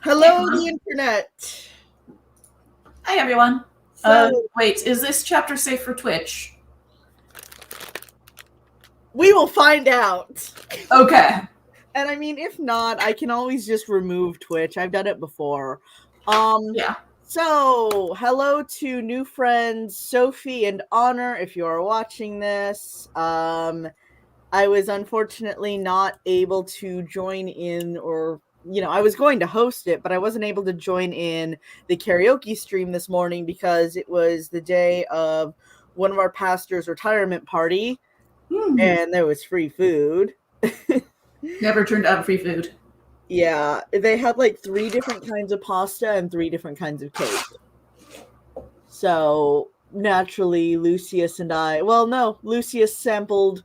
Hello, the internet. Hi, everyone. So Wait, is this chapter safe for Twitch? we will find out. Okay. And I mean, if not, I can always just remove Twitch. I've done it before. Yeah. So hello to new friends, Sophie and Honor, if you are watching this. I was unfortunately not able to join in, or I was going to host it, but I wasn't able to join in the karaoke stream this morning because it was the day of one of our pastor's retirement party, and there was free food. Never turned out free food. Yeah, they had like 3 different kinds of pasta and 3 different kinds of cake. So naturally, Lucius sampled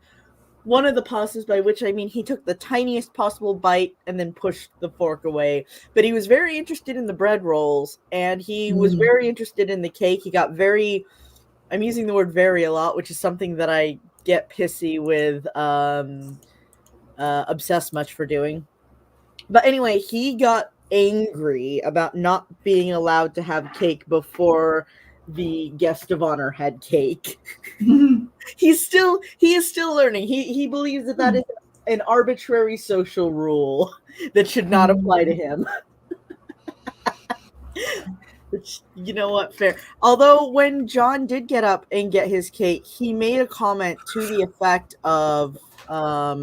one of the pastas, by which I mean he took the tiniest possible bite and then pushed the fork away. But he was very interested in the bread rolls, and he was very interested in the cake. He got I'm using the word very a lot, which is something that I get pissy with Obsessed Much for doing. But anyway, he got angry about not being allowed to have cake before the guest of honor had cake. He is still learning. He believes that is an arbitrary social rule that should not apply to him. Which, you know what, fair. Although when John did get up and get his cake, he made a comment to the effect of I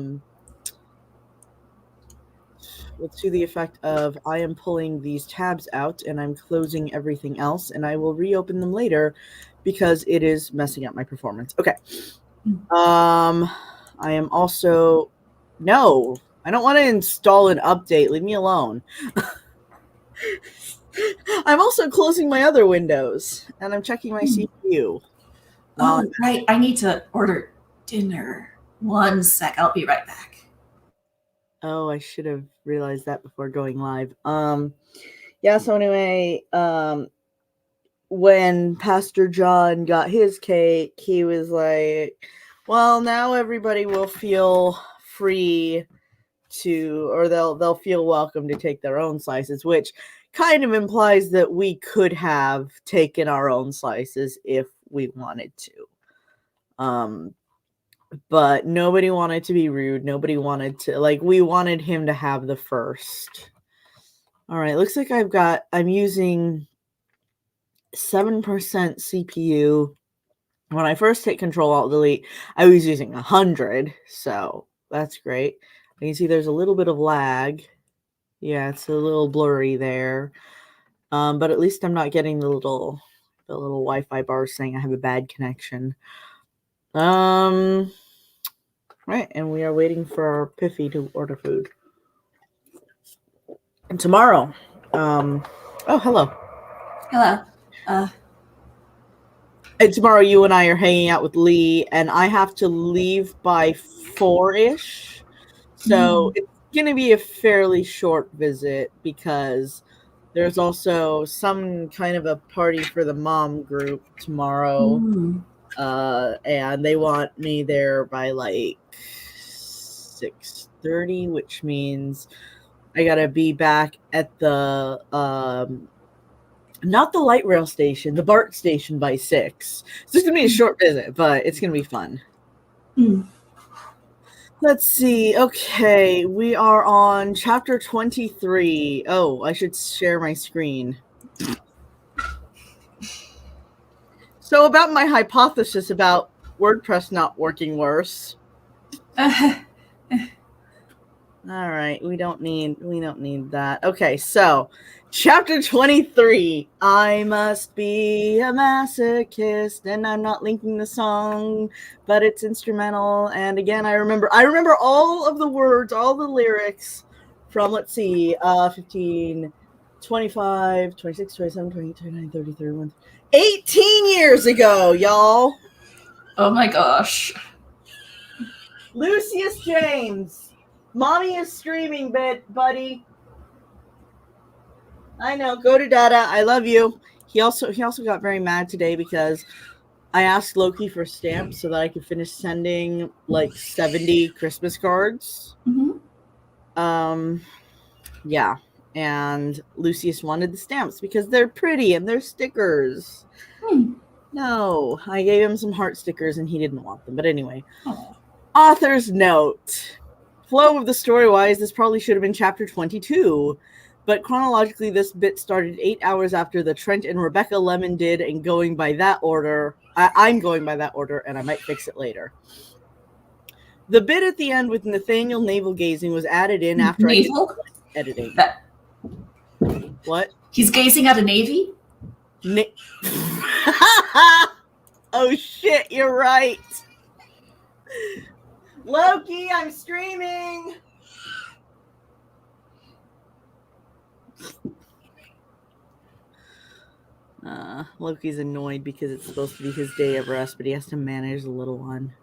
am pulling these tabs out and I'm closing everything else, and I will reopen them later because it is messing up my performance. Okay. I am also... No, I don't want to install an update. Leave me alone. I'm also closing my other windows, and I'm checking my CPU. Oh, right. I need to order dinner. 1 sec. I'll be right back. Oh, I should have realized that before going live. Yeah, so anyway, when Pastor John got his cake, he was like, well, now everybody will feel free to, or they'll feel welcome to take their own slices, which kind of implies that we could have taken our own slices if we wanted to. But nobody wanted to be rude. Nobody wanted to, we wanted him to have the first. All right, looks like I'm using 7% CPU. When I first hit Control-Alt-Delete, I was using 100, so that's great. You can see there's a little bit of lag. Yeah, it's a little blurry there. But at least I'm not getting the little Wi-Fi bar saying I have a bad connection. Right, and we are waiting for our Piffy to order food. And tomorrow, oh, hello. Hello. And tomorrow you and I are hanging out with Lee, and I have to leave by 4-ish. So it's going to be a fairly short visit because there's also some kind of a party for the mom group tomorrow. And they want me there by 6:30, which means I got to be back at the not the light rail station, the BART station by 6. So it's going to be a short visit, but it's going to be fun. Let's see. Okay, we are on chapter 23. Oh, I should share my screen. So about my hypothesis about WordPress not working worse. All right, we don't need that. Okay, so chapter 23. I must be a masochist, and I'm not linking the song, but it's instrumental. And again, I remember all of the words, all the lyrics from, let's see, 15, 25, 26, 27, 28, 29, 30, 31, 18 years ago, y'all. Oh my gosh. Lucius James. Mommy is streaming, buddy. I know. Go to Dada. I love you. He also got very mad today because I asked Loki for stamps so that I could finish sending 70 Christmas cards. Mm-hmm. Yeah. And Lucius wanted the stamps because they're pretty and they're stickers. No, I gave him some heart stickers and he didn't want them. But anyway, author's note. Flow of the story-wise, this probably should have been chapter 22. But chronologically, this bit started 8 hours after the Trent and Rebecca Lemon did, and going by that order, I'm going by that order, and I might fix it later. The bit at the end with Nathaniel navel-gazing was added in after I did editing. What? He's gazing at a navy? Oh shit, you're right. Loki, I'm streaming. Loki's annoyed because it's supposed to be his day of rest, but he has to manage the little one.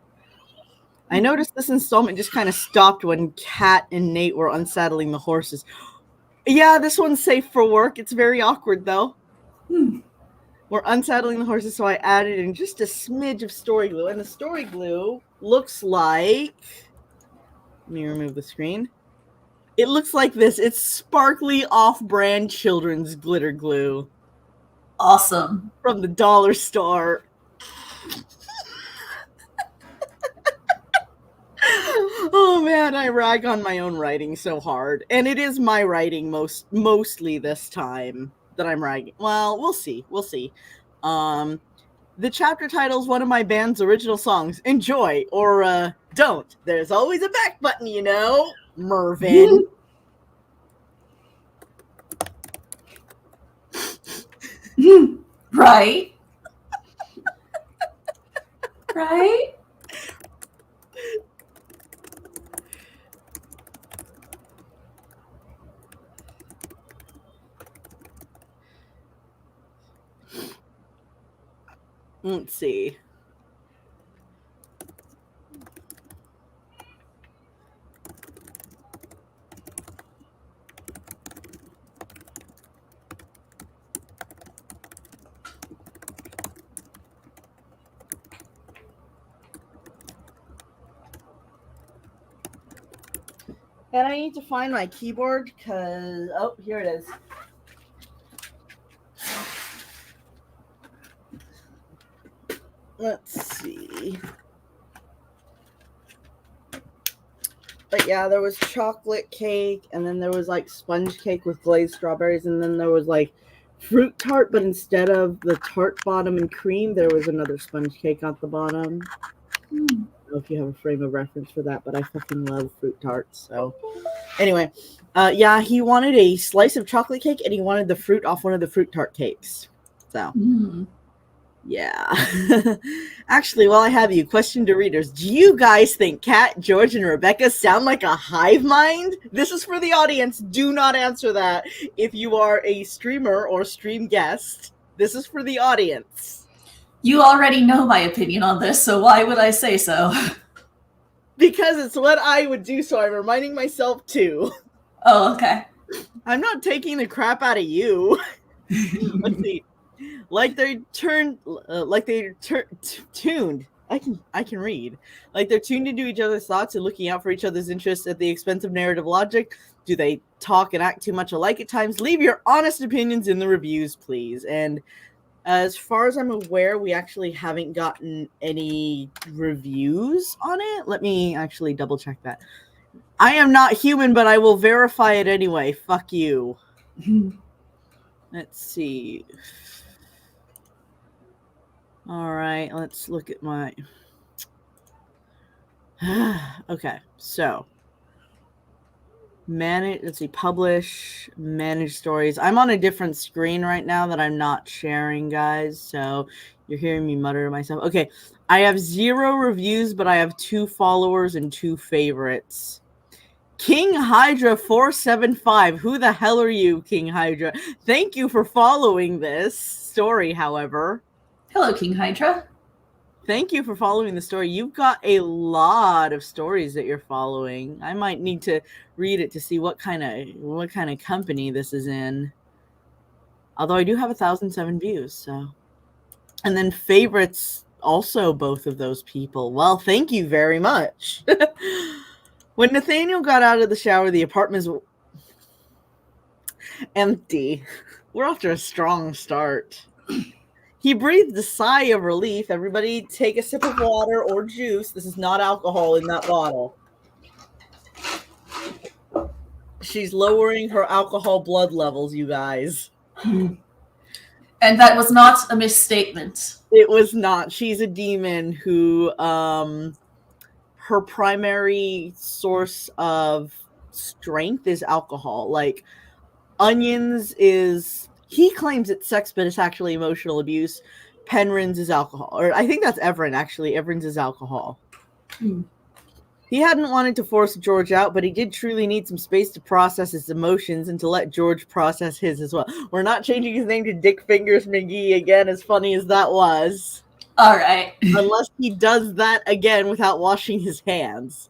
I noticed this installment just kind of stopped when Kat and Nate were unsaddling the horses. Yeah, this one's safe for work. It's very awkward, though. We're unsaddling the horses, so I added in just a smidge of story glue. And the story glue looks like... Let me remove the screen. It looks like this. It's sparkly off-brand children's glitter glue. Awesome. From the dollar store. Oh man, I rag on my own writing so hard. And it is my writing mostly this time that I'm ragging. Well, we'll see. We'll see. The chapter title is one of my band's original songs. Enjoy or don't. There's always a back button, you know, Mervin. Right? Right? Let's see. And I need to find my keyboard because... Oh, here it is. Let's see. But yeah, there was chocolate cake, and then there was like sponge cake with glazed strawberries, and then there was like fruit tart, but instead of the tart bottom and cream, there was another sponge cake at the bottom. I don't know if you have a frame of reference for that, but I fucking love fruit tarts. So anyway, yeah, he wanted a slice of chocolate cake, and he wanted the fruit off one of the fruit tart cakes. So yeah. Actually, while I have you, question to readers. Do you guys think Kat, George, and Rebecca sound like a hive mind? This is for the audience. Do not answer that if you are a streamer or stream guest. This is for the audience. You already know my opinion on this, so why would I say so? Because it's what I would do, so I'm reminding myself too. Oh, okay. I'm not taking the crap out of you. Let's see. Like they're tuned. I can read. Like they're tuned into each other's thoughts and looking out for each other's interests at the expense of narrative logic. Do they talk and act too much alike at times? Leave your honest opinions in the reviews, please. And as far as I'm aware, we actually haven't gotten any reviews on it. Let me actually double check that. I am not human, but I will verify it anyway. Fuck you. Let's see. All right, let's look at my... Okay, so... Let's see, publish, manage stories. I'm on a different screen right now that I'm not sharing, guys, so you're hearing me mutter to myself. Okay, I have 0 reviews, but I have 2 followers and 2 favorites. King Hydra 475. Who the hell are you, King Hydra? Thank you for following this story, however. Hello, King Hydra. Thank you for following the story. You've got a lot of stories that you're following. I might need to read it to see what kind of company this is in. Although I do have 1,007 views, so. And then favorites, also both of those people. Well, thank you very much. When Nathaniel got out of the shower, the apartment Empty. We're off to a strong start. He breathed a sigh of relief. Everybody take a sip of water or juice. This is not alcohol in that bottle. She's lowering her alcohol blood levels, you guys. And that was not a misstatement. It was not. She's a demon who, her primary source of strength is alcohol. Like, Onions is, he claims it's sex, but it's actually emotional abuse. Penryn's is alcohol. Or I think that's Everin, actually. Everin's is alcohol. He hadn't wanted to force George out, but he did truly need some space to process his emotions and to let George process his as well. We're not changing his name to Dick Fingers McGee again, as funny as that was. All right. Unless he does that again without washing his hands.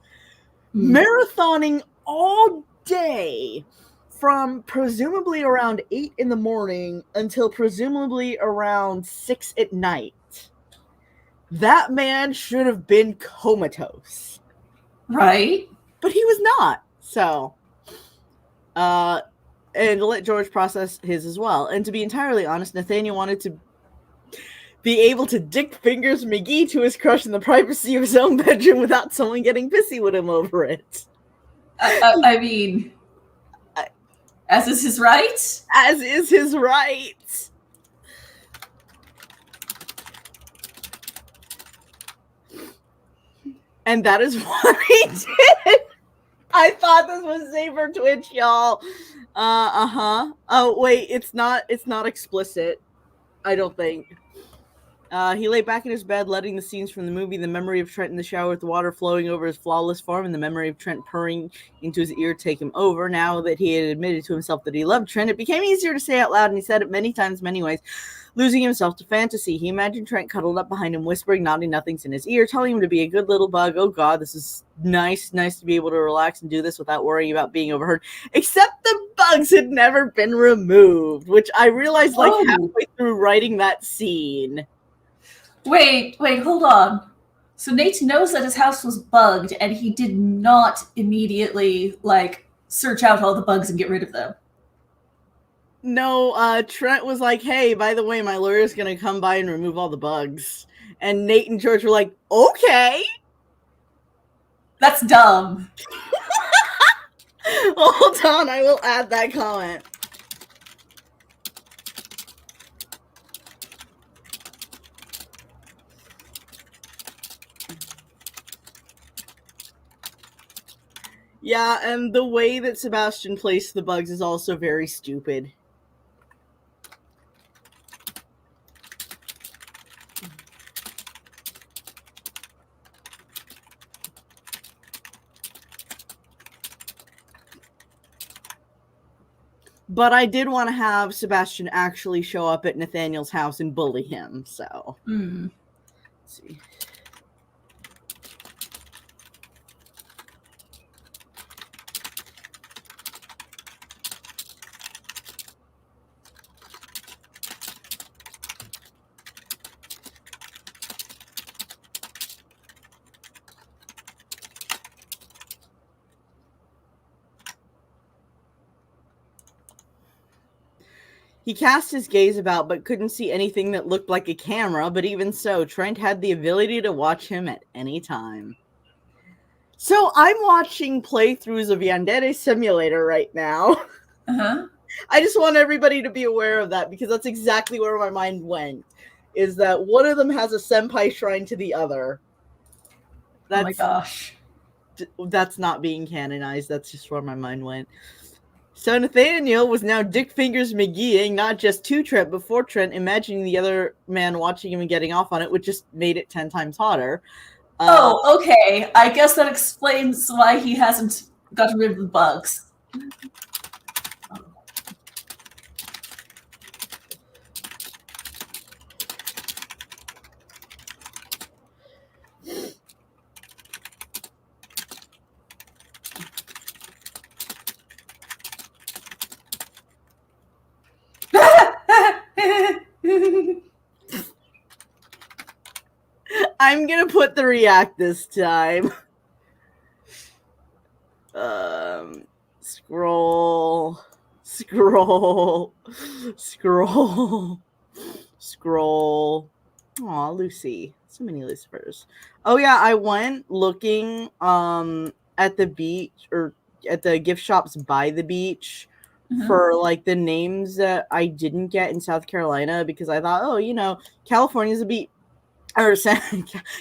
Marathoning all day from presumably around 8 in the morning until presumably around 6 at night. That man should have been comatose. Right. But he was not. So, and to let George process his as well. And to be entirely honest, Nathaniel wanted to be able to Dick Fingers McGee to his crush in the privacy of his own bedroom without someone getting pissy with him over it. I mean, as is his right. As is his right. And that is what he did. I thought this was Saber Twitch, y'all. Oh, wait, it's not explicit. I don't think. He lay back in his bed, letting the scenes from the movie, the memory of Trent in the shower with the water flowing over his flawless form, and the memory of Trent purring into his ear take him over. Now that he had admitted to himself that he loved Trent, it became easier to say out loud, and he said it many times, many ways, losing himself to fantasy. He imagined Trent cuddled up behind him, whispering naughty nothings in his ear, telling him to be a good little bug. Oh God, this is nice to be able to relax and do this without worrying about being overheard. Except the bugs had never been removed, which I realized halfway through writing that scene. Wait, hold on. So Nate knows that his house was bugged, and he did not immediately, search out all the bugs and get rid of them. No, Trent was like, hey, by the way, my lawyer's gonna come by and remove all the bugs. And Nate and George were like, okay. That's dumb. Hold on, I will add that comment. Yeah, and the way that Sebastian placed the bugs is also very stupid. But I did want to have Sebastian actually show up at Nathaniel's house and bully him, so. Let's see. He cast his gaze about, but couldn't see anything that looked like a camera. But even so, Trent had the ability to watch him at any time. So I'm watching playthroughs of Yandere Simulator right now. Uh-huh. I just want everybody to be aware of that, because that's exactly where my mind went. Is that one of them has a senpai shrine to the other. Oh my gosh. That's not being canonized. That's just where my mind went. So Nathaniel was now Dick Fingers McGeeing, not just to Trent, but for Trent, imagining the other man watching him and getting off on it, which just made it 10 times hotter. Okay. I guess that explains why he hasn't gotten rid of the bugs. I'm gonna put the react this time. Scroll. Scroll. Scroll. Aw, Lucy. So many Lucifers. Oh yeah, I went looking at the beach or at the gift shops by the beach for like the names that I didn't get in South Carolina because I thought, oh, California's a beach. Or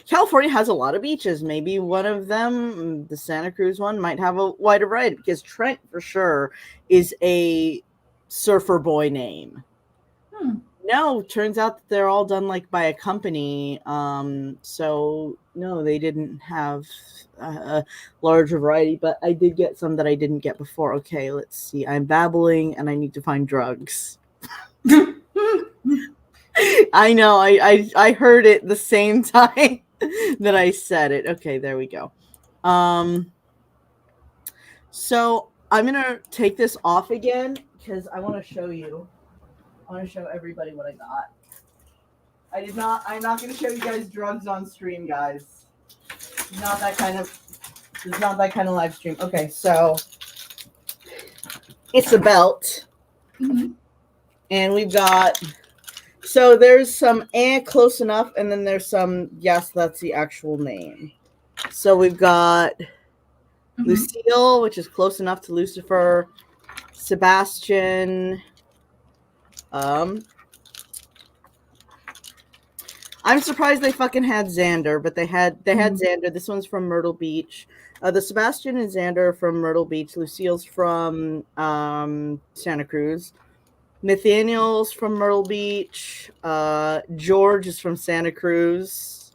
California has a lot of beaches. Maybe one of them, the Santa Cruz one, might have a wider variety because Trent for sure is a surfer boy name. No, turns out that they're all done like by a company. So no, they didn't have a larger variety, but I did get some that I didn't get before. Okay, let's see. I'm babbling and I need to find drugs. I know. I heard it the same time that I said it. Okay, there we go. So I'm gonna take this off again because I want to show you. I want to show everybody what I got. I'm not gonna show you guys drugs on stream, guys. It's not that kind of live stream. Okay, so it's a belt, and we've got. So there's some close enough, and then there's some yes, that's the actual name. So we've got Lucille, which is close enough to Lucifer. Sebastian. I'm surprised they fucking had Xander, but they had Xander. This one's from Myrtle Beach. The Sebastian and Xander are from Myrtle Beach. Lucille's from Santa Cruz. Nathaniel's from Myrtle Beach. George is from Santa Cruz.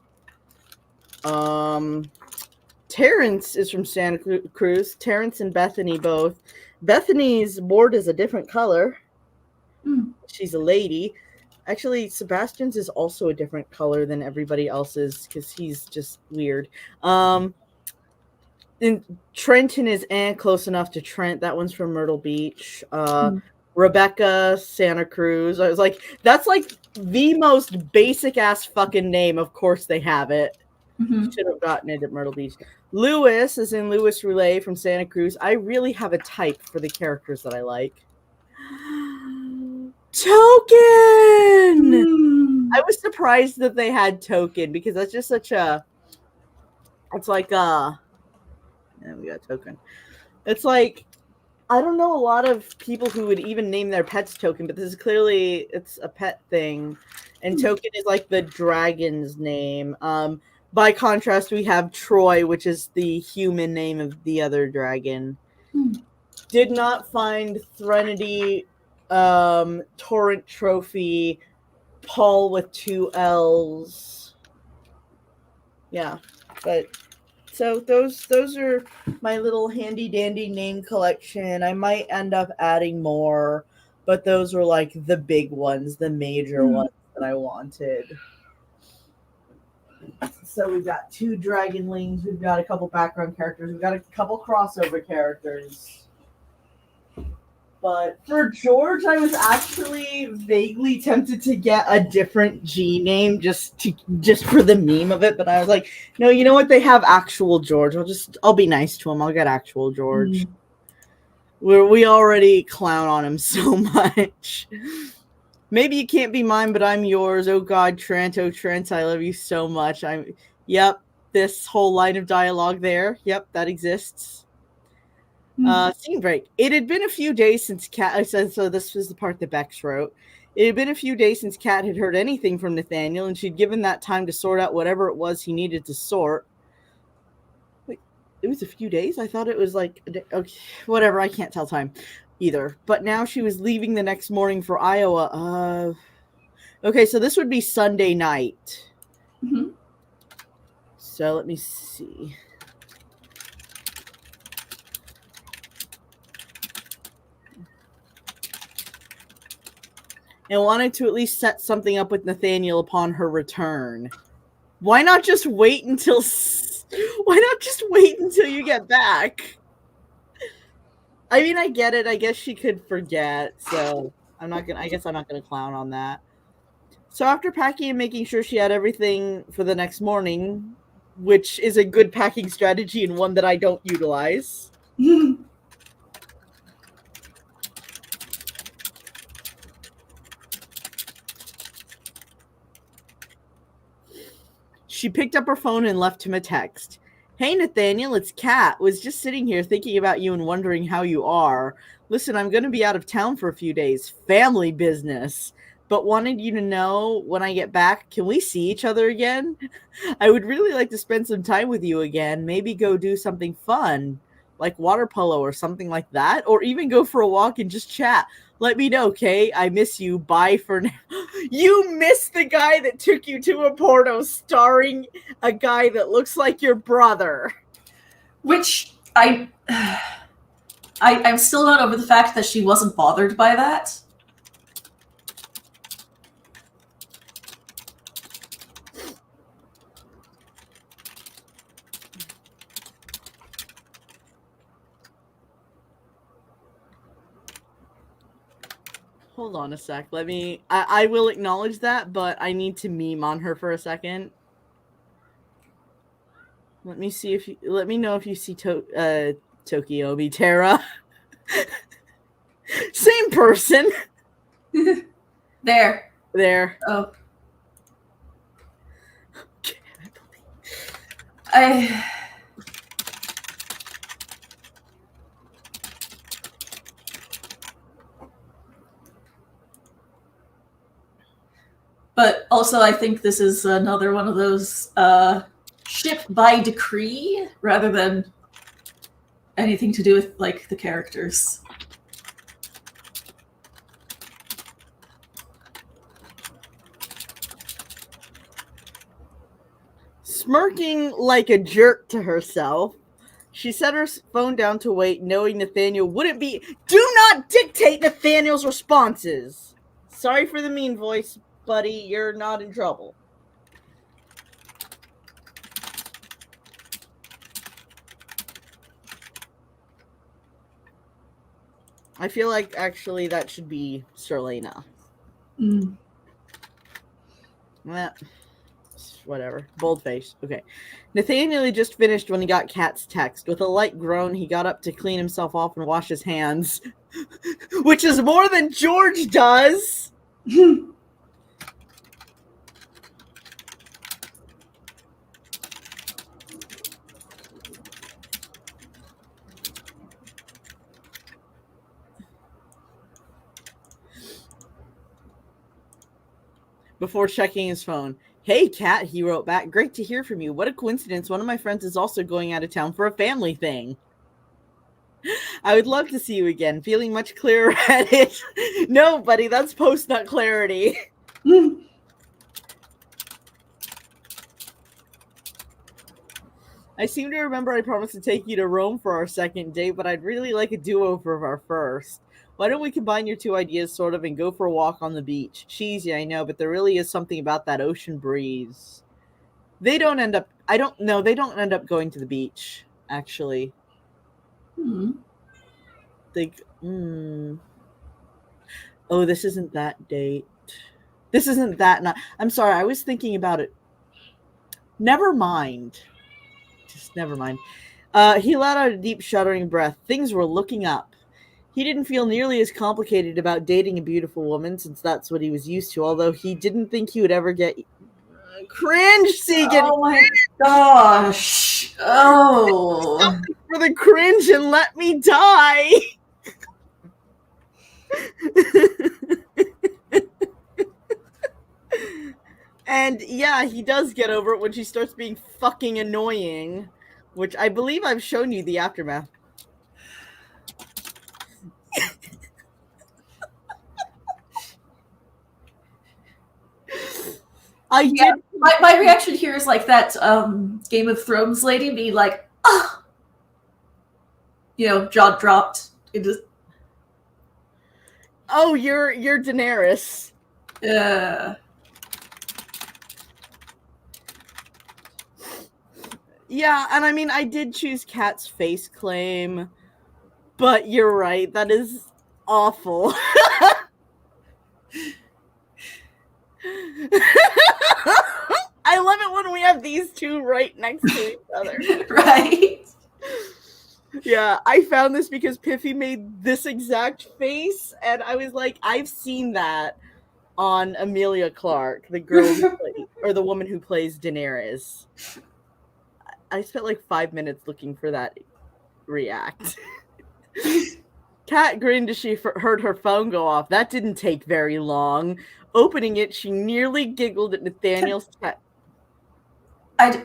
Terrence is from Santa Cruz. Terrence and Bethany both. Bethany's board is a different color. She's a lady. Actually, Sebastian's is also a different color than everybody else's because he's just weird. And Trenton is close enough to Trent. That one's from Myrtle Beach. Rebecca, Santa Cruz. I was like, that's like the most basic ass fucking name. Of course they have it. Should have gotten it at Myrtle Beach. Lewis is in Lewis Roulet from Santa Cruz. I really have a type for the characters that I like. Token! I was surprised that they had Token because that's just such a. It's like yeah, we got Token. It's like. I don't know a lot of people who would even name their pets Token, but this is clearly it's a pet thing, and Token is like the dragon's name. By contrast, we have Troy, which is the human name of the other dragon. Did not find Threnody, Torrent Trophy, Paul with 2 L's. Yeah, but. So those are my little handy dandy name collection. I might end up adding more, but those were like the big ones, the major ones that I wanted. So we've got 2 Dragonlings, we've got a couple background characters, we've got a couple crossover characters. But for George, I was actually vaguely tempted to get a different G name just for the meme of it. But I was like, no, you know what? They have actual George. I'll be nice to him. I'll get actual George. We already clown on him so much. Maybe you can't be mine, but I'm yours. Oh God, Trent. Oh Trent, I love you so much. Yep. This whole line of dialogue there. Yep, that exists. Scene break. It had been a few days since Kat. I said so. This was the part that Bex wrote. It had been a few days since Kat had heard anything from Nathaniel, and she'd given that time to sort out whatever it was he needed to sort. Wait, it was a few days? I thought it was like okay, whatever. I can't tell time either. But now she was leaving the next morning for Iowa. Okay, so this would be Sunday night. So let me see. And wanted to at least set something up with Nathaniel upon her return. Why not just wait until you get back? I mean, I get it. I guess she could forget, so I guess I'm not gonna clown on that. So after packing and making sure she had everything for the next morning, which is a good packing strategy and one that I don't utilize. She picked up her phone and left him a text. Hey, Nathaniel, it's Kat. Was just sitting here thinking about you and wondering how you are. Listen, I'm going to be out of town for a few days. Family business. But wanted you to know when I get back, can we see each other again? I would really like to spend some time with you again. Maybe go do something fun, like water polo or something like that. Or even go for a walk and just chat. Let me know, okay? I miss you. Bye for now. You miss the guy that took you to a porno starring a guy that looks like your brother. Which I'm still not over the fact that she wasn't bothered by that. Hold on a sec. I will acknowledge that, but I need to meme on her for a second. Let me know if you see Tokiomi Terra. Same person. There. Oh. But also, I think this is another one of those ship by decree rather than anything to do with like the characters. Smirking like a jerk to herself, she set her phone down to wait, knowing Nathaniel wouldn't be. Do not dictate Nathaniel's responses. Sorry for the mean voice, buddy. You're not in trouble. I feel like actually that should be Serlena. Whatever. Boldface. Okay. Nathaniel had just finished when he got Kat's text. With a light groan, he got up to clean himself off and wash his hands. Which is more than George does! Before checking his phone. Hey, Kat, he wrote back. Great to hear from you. What a coincidence. One of my friends is also going out of town for a family thing. I would love to see you again. Feeling much clearer at it. No, buddy, that's post-nut clarity. I seem to remember I promised to take you to Rome for our second date, but I'd really like a do-over of our first. Why don't we combine your two ideas, sort of, and go for a walk on the beach? Cheesy, I know, but there really is something about that ocean breeze. They don't end up going to the beach, actually. Oh, this isn't that date. This isn't that night. I'm sorry, I was thinking about it. Never mind. Just never mind. He let out a deep, shuddering breath. Things were looking up. He didn't feel nearly as complicated about dating a beautiful woman, since that's what he was used to, although he didn't think he would ever get... Cringe, Segan! Oh my gosh! Oh! Something for the cringe and let me die! And yeah, he does get over it when she starts being fucking annoying, which I believe I've shown you the aftermath. My reaction here is like that Game of Thrones lady being like, ah! Jaw dropped. Oh, you're Daenerys. Yeah, and I mean, I did choose Kat's face claim, but you're right, that is awful. I love it when we have these two right next to each other. Right? Yeah, I found this because Piffy made this exact face, and I was like, I've seen that. on Emilia Clarke, the girl or the woman who plays Daenerys. I spent like 5 minutes looking for that react. Kat grinned as she heard her phone go off. That didn't take very long. Opening it, she nearly giggled at Nathaniel's text. I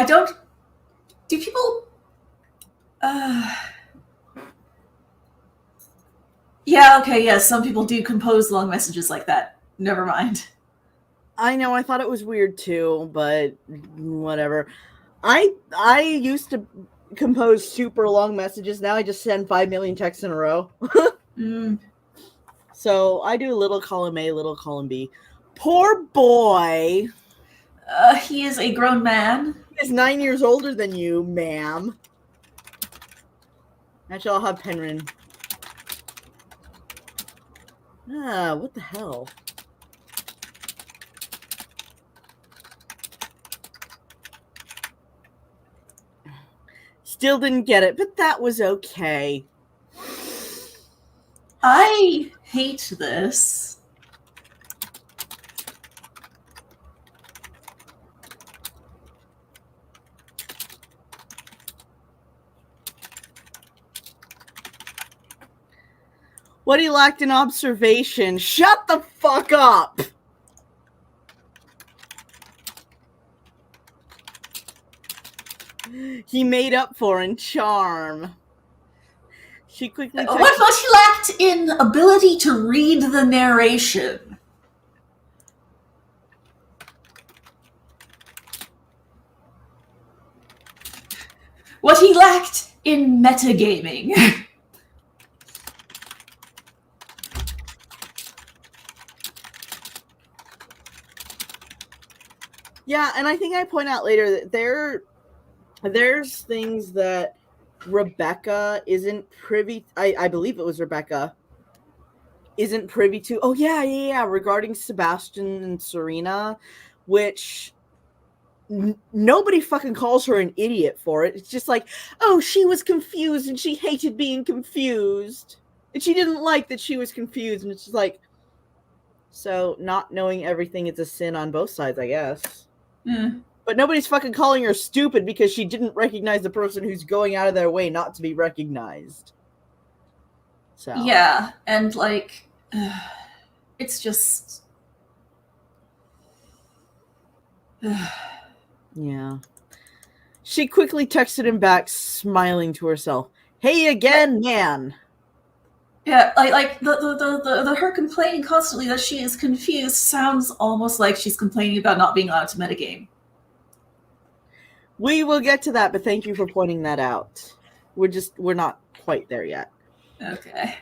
don't. Do people? Yeah. Okay. Yeah. Some people do compose long messages like that. Never mind. I know. I thought it was weird too, but whatever. I used to compose super long messages. Now I just send 5 million texts in a row. So I do little column A, little column B. Poor boy. He is a grown man. He's 9 years older than you, ma'am. Actually, I'll have Penryn. What the hell? Still didn't get it, but that was okay. I hate this. What he lacked in observation. Shut the fuck up! He made up for in charm. She quickly... What he lacked in ability to read the narration. What he lacked in metagaming. Yeah, and I think I point out later that there's things that Rebecca isn't privy... I believe it was Rebecca. Isn't privy to... Oh, yeah. Regarding Sebastian and Serena, which... nobody fucking calls her an idiot for it. It's just like, oh, she was confused and she hated being confused. And she didn't like that she was confused. And it's just like... So, not knowing everything is a sin on both sides, I guess. But nobody's fucking calling her stupid because she didn't recognize the person who's going out of their way not to be recognized. So yeah, and like, it's just... yeah. She quickly texted him back, smiling to herself. Hey again, man. Yeah, like the her complaining constantly that she is confused sounds almost like she's complaining about not being allowed to metagame. We will get to that, but thank you for pointing that out. We're not quite there yet. Okay.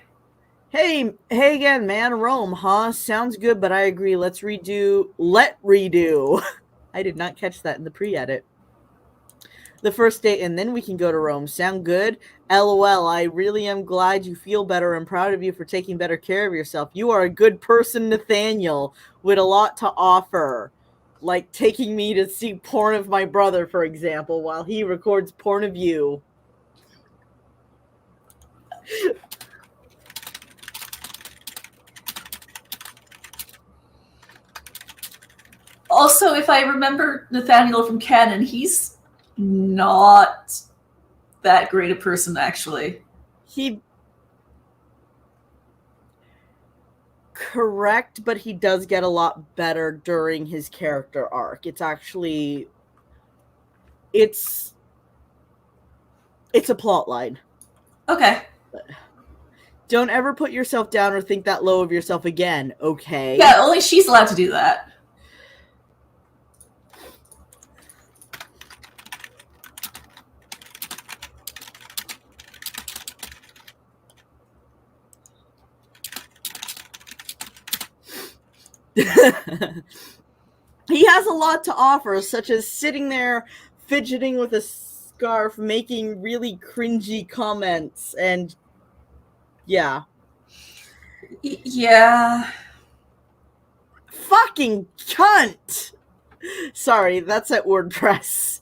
Hey again, man. Rome, huh? Sounds good, but I agree. Let redo. I did not catch that in the pre-edit. The first date, and then we can go to Rome. Sound good? LOL, I really am glad you feel better. I'm proud of you for taking better care of yourself. You are a good person, Nathaniel, with a lot to offer. Like taking me to see porn of my brother, for example, while he records porn of you. Also, if I remember Nathaniel from canon, he's not that great a person, actually. Correct, but he does get a lot better during his character arc. It's actually... It's a plot line. Okay. Don't ever put yourself down or think that low of yourself again, okay? Yeah, only she's allowed to do that. He has a lot to offer, such as sitting there fidgeting with a scarf, making really cringy comments, and yeah. Yeah. Fucking cunt! Sorry, that's at WordPress.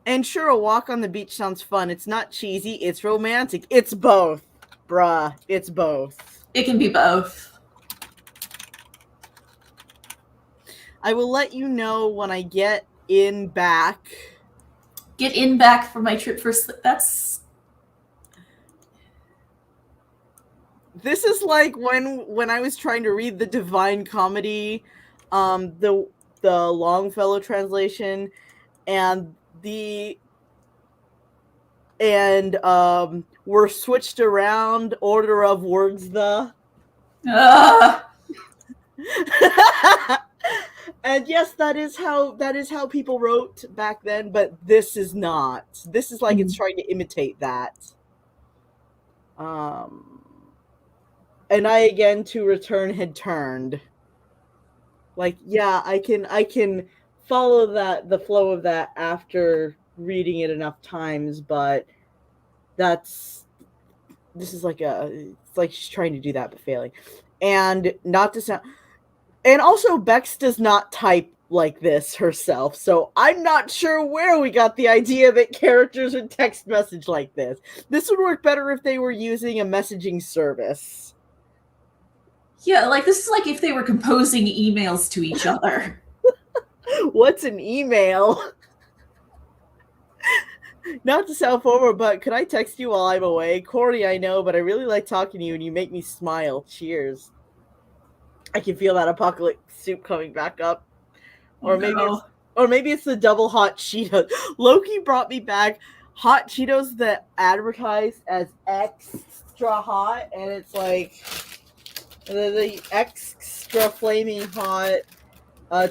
And sure, a walk on the beach sounds fun. It's not cheesy, it's romantic. It's both. Bruh, it's both. It can be both. I will let you know when I get in back. Get in back for my trip for that's. This is like when I was trying to read the Divine Comedy, the Longfellow translation, and we're switched around order of words the. And yes, that is how people wrote back then, but this is not. This is like it's trying to imitate that. And I again to return had turned. Like, yeah, I can follow the flow of that after reading it enough times, but this is like it's like she's trying to do that but failing. And not to sound, and also Bex does not type like this herself, so I'm not sure where we got the idea that characters would text message like this. This would work better if they were using a messaging service. Yeah, like this is like if they were composing emails to each other. What's an email? Not to sound forward, but could I text you while I'm away? Corey, I know, but I really like talking to you and you make me smile. Cheers. I can feel that apocalypse soup coming back up. Or maybe it's the double hot Cheetos. Loki brought me back hot Cheetos that advertised as extra hot, and it's like the extra flaming hot,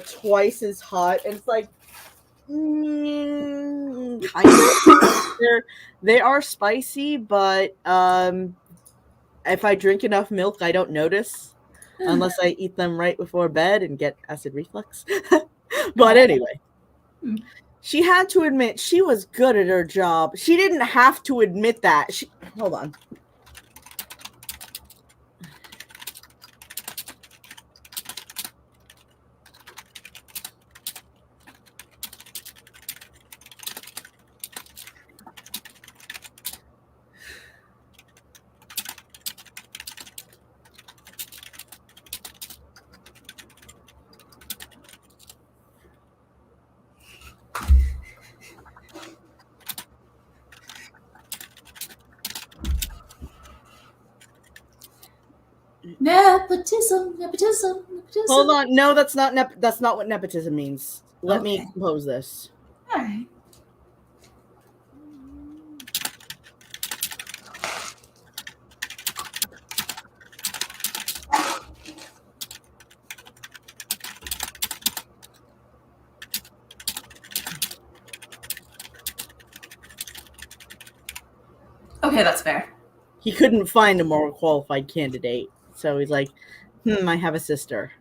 twice as hot, and it's like they are spicy, but if I drink enough milk, I don't notice unless I eat them right before bed and get acid reflux. But anyway, she had to admit she was good at her job. She didn't have to admit that. Hold on. Nepotism. Hold on. No, that's not what nepotism means. Let me compose this. All right. Okay, that's fair. He couldn't find a more qualified candidate, so he's like, I have a sister.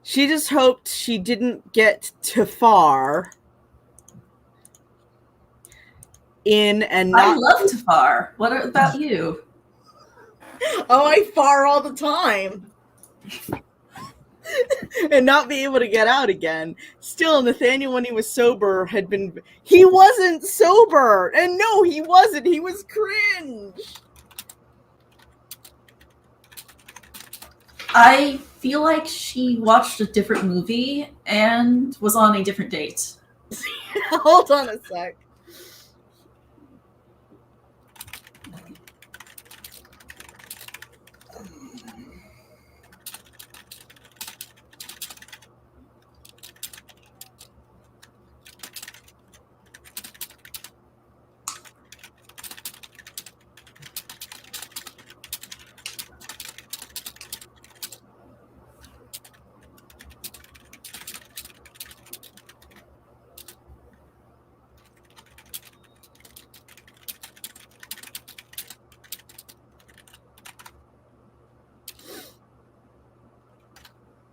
She just hoped she didn't get too far in and not. I love to far. What about you? Oh, I far all the time. And not be able to get out again. Still, Nathaniel, when he was sober, he wasn't sober. And no, he wasn't. He was cringe. I feel like she watched a different movie and was on a different date. Hold on a sec.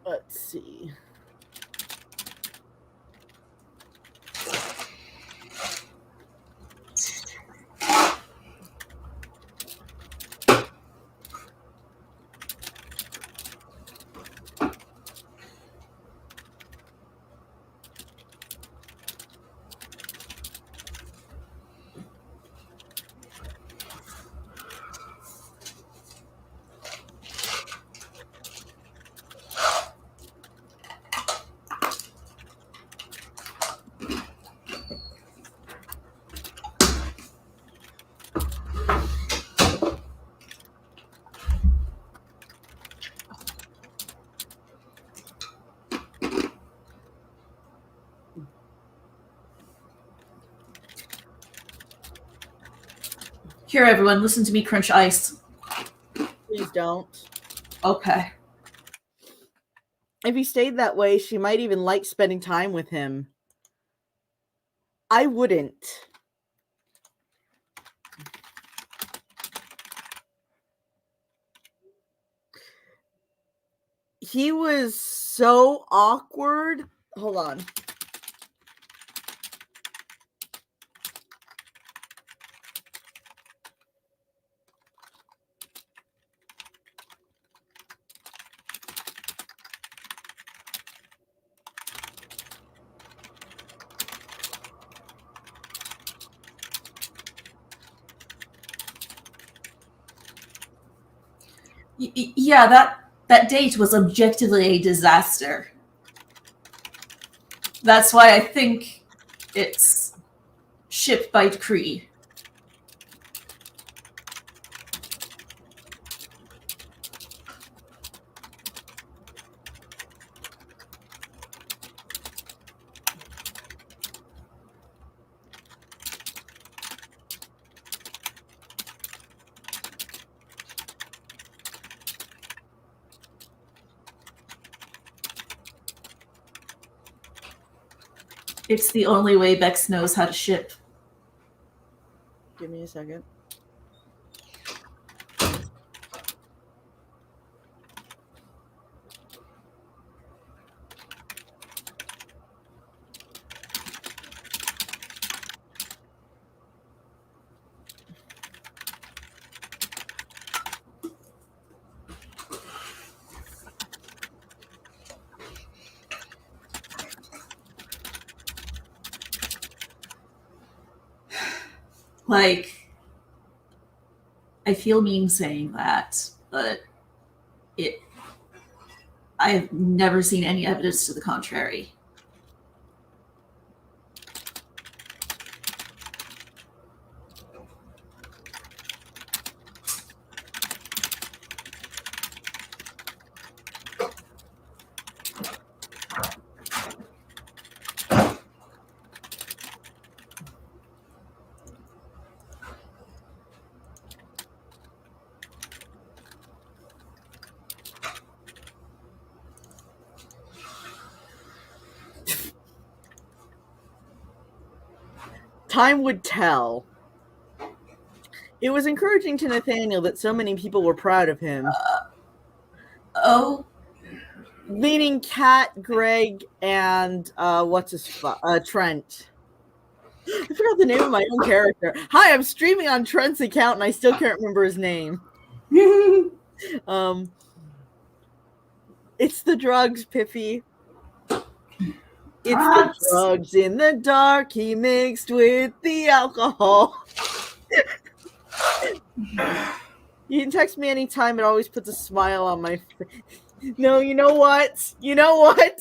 Let's see. Here, everyone, listen to me crunch ice. Please don't. Okay. If he stayed that way, she might even like spending time with him. I wouldn't. He was so awkward. Hold on. Yeah, that date was objectively a disaster. That's why I think it's ship by decree. It's the only way Bex knows how to ship. Give me a second. Like, I feel mean saying that, but I've never seen any evidence to the contrary. Time would tell. It was encouraging to Nathaniel that so many people were proud of him. Oh? Meaning Kat, Greg, and Trent. I forgot the name of my own character. Hi, I'm streaming on Trent's account and I still can't remember his name. It's the drugs, Piffy. It's the drugs in the dark he mixed with the alcohol. You can text me anytime. It always puts a smile on my face. No, you know what? You know what?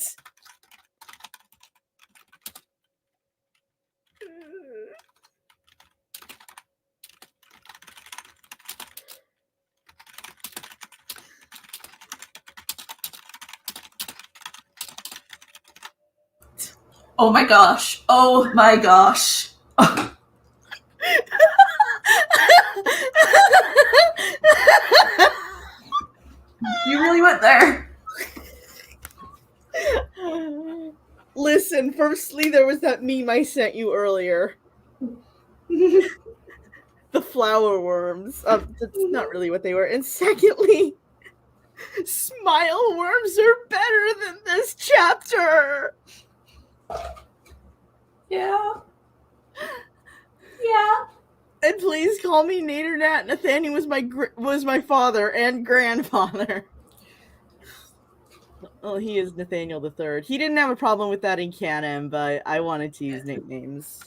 Oh my gosh. Oh my gosh. You really went there. Listen, firstly, there was that meme I sent you earlier. The flower worms. That's not really what they were. And secondly, smile worms are better than this chapter. Yeah. Yeah. And please call me Nadernat. Nathaniel was my father and grandfather. Well, he is Nathaniel III. He didn't have a problem with that in canon, but I wanted to use nicknames.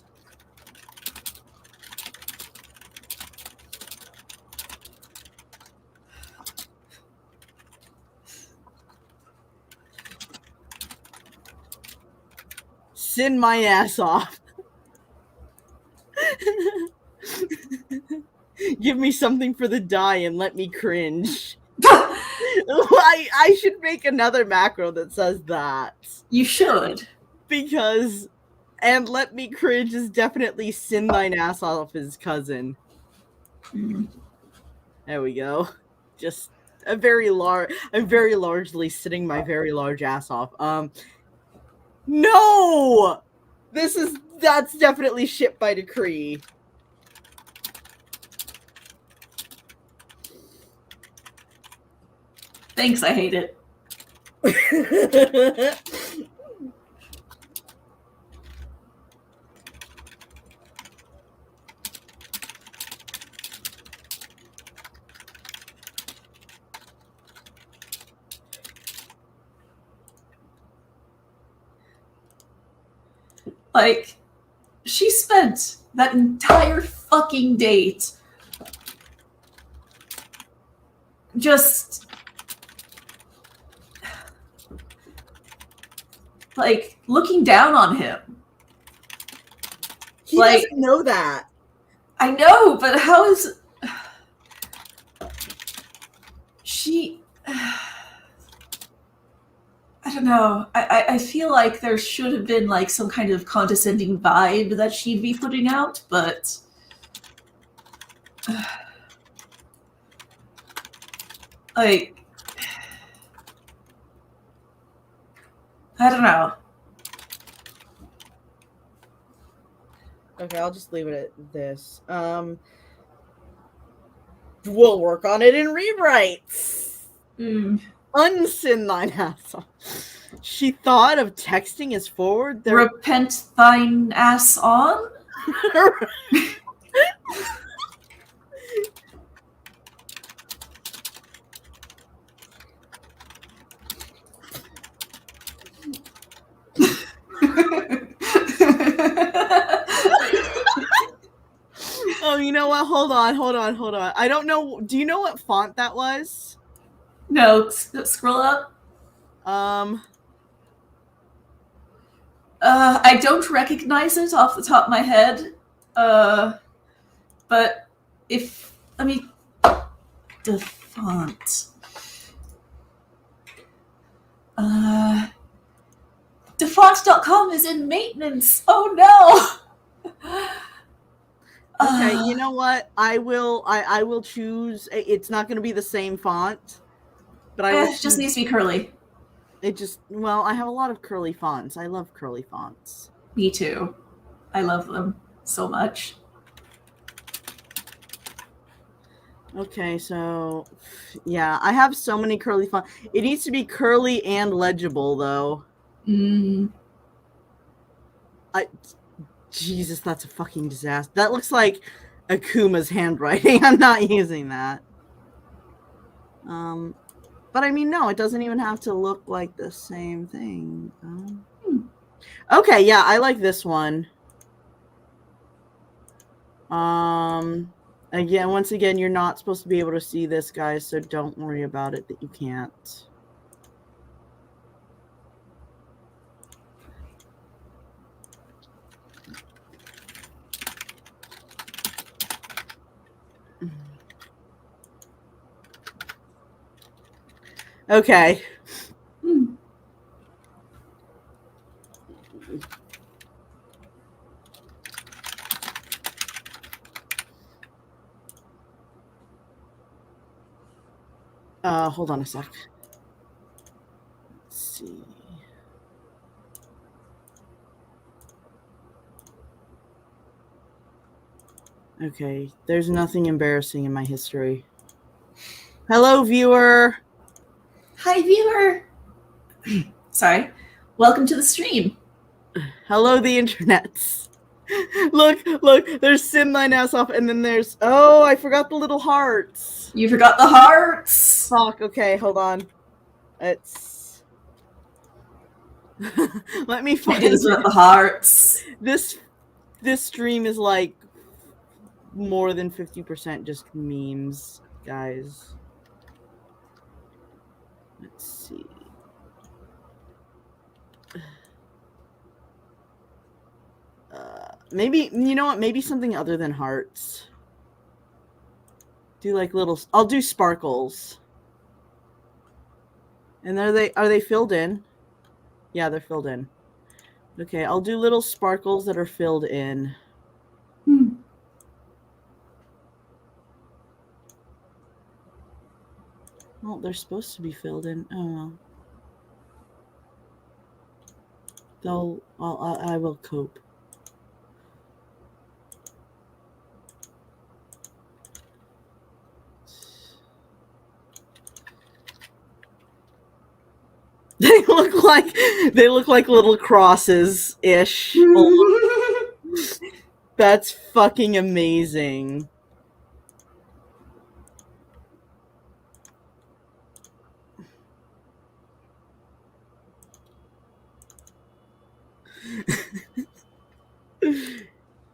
Sin my ass off. Give me something for the die and let me cringe. I should make another macro that says that. You should. Because, and let me cringe is definitely sin thine ass off his cousin. Mm. There we go. Just I'm very largely sitting my very large ass off. No! That's definitely ship by decree. Thanks, I hate it. Like, she spent that entire fucking date just like looking down on him. He Like- doesn't know that. I know, but how is she? I don't know. I feel like there should have been like some kind of condescending vibe that she'd be putting out, but like I don't know. Okay, I'll just leave it at this. We'll work on it in rewrites. Unsin thine ass off. She thought of texting as forward. Repent thine ass on? Oh, you know what? Hold on. I don't know. Do you know what font that was? No, scroll up. I don't recognize it off the top of my head. But if let me the font. Defont.com is in maintenance. Oh no. Okay, you know what? I will choose. It's not going to be the same font, but I will. It just needs to be curly. Well, I have a lot of curly fonts. I love curly fonts. Me too. I love them so much. Okay, so yeah, I have so many curly fonts. It needs to be curly and legible, though. Jesus, that's a fucking disaster. That looks like Akuma's handwriting. I'm not using that. But I mean, no, it doesn't even have to look like the same thing. Okay, yeah, I like this one. Again, once again, you're not supposed to be able to see this, guys, so don't worry about it that you can't. Okay. Hold on a sec. Let's see. Okay, there's nothing embarrassing in my history. Hello, viewer. Hi, viewer. Sorry. Welcome to the stream. Hello, the internets. Look, there's Sim thine ass off, and then there's, oh, I forgot the little hearts. You forgot the hearts. Fuck, okay, hold on. It's... Let me find It is with the hearts. This stream is like more than 50% just memes, guys. Let's see. Maybe, you know what? Maybe something other than hearts. Do like little... I'll do sparkles. And are they filled in? Yeah, they're filled in. Okay, I'll do little sparkles that are filled in. Well, they're supposed to be filled in. Oh. I will cope. They look like little crosses ish. That's fucking amazing.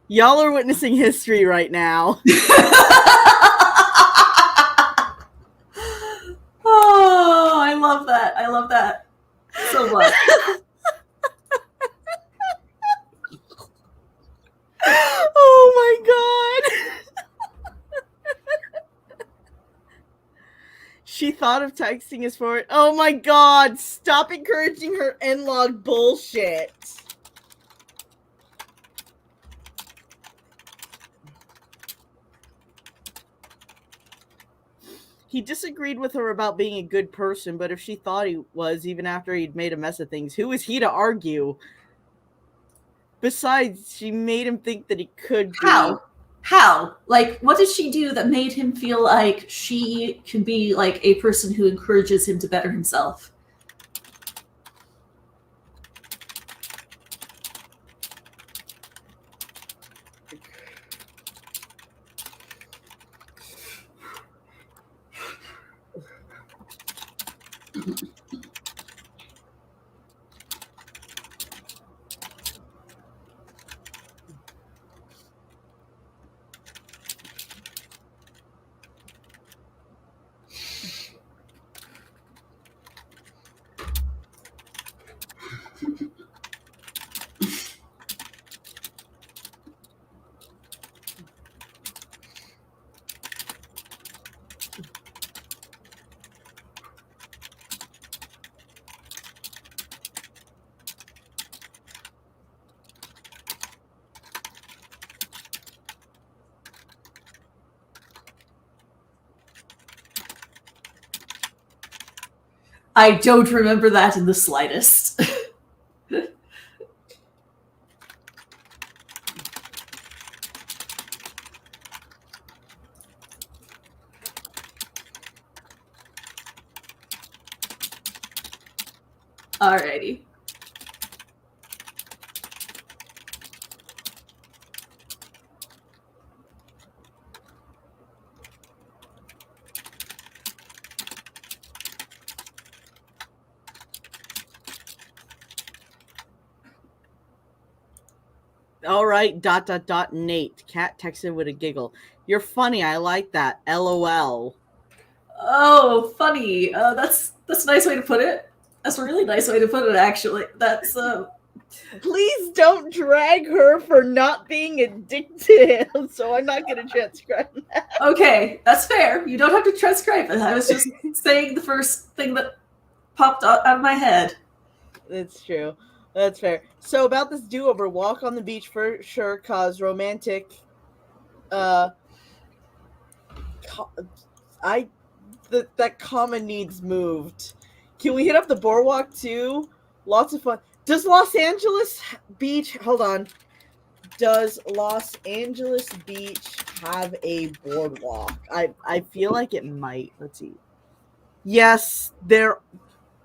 Y'all are witnessing history right now. Oh, I love that. I love that so much. Oh my god. She thought of texting us for it. Oh my god. Stop encouraging her N-log bullshit. He disagreed with her about being a good person, but if she thought he was, even after he'd made a mess of things, who is he to argue? Besides, she made him think that he could be. How? Like, what did she do that made him feel like she can be, like, a person who encourages him to better himself? I don't remember that in the slightest. Alrighty. All right, ... Nate. Cat texted with a giggle. You're funny. I like that. LOL. Oh, funny. That's a nice way to put it. That's a really nice way to put it, actually. That's, Please don't drag her for not being addicted, so I'm not going to transcribe that. Okay, that's fair. You don't have to transcribe it. I was just saying the first thing that popped out of my head. That's true. That's fair. So about this do-over, walk on the beach for sure, cause romantic. That comma needs moved. Can we hit up the boardwalk too? Lots of fun. Does Los Angeles Beach? Hold on. Does Los Angeles Beach have a boardwalk? I feel like it might. Let's see. Yes, there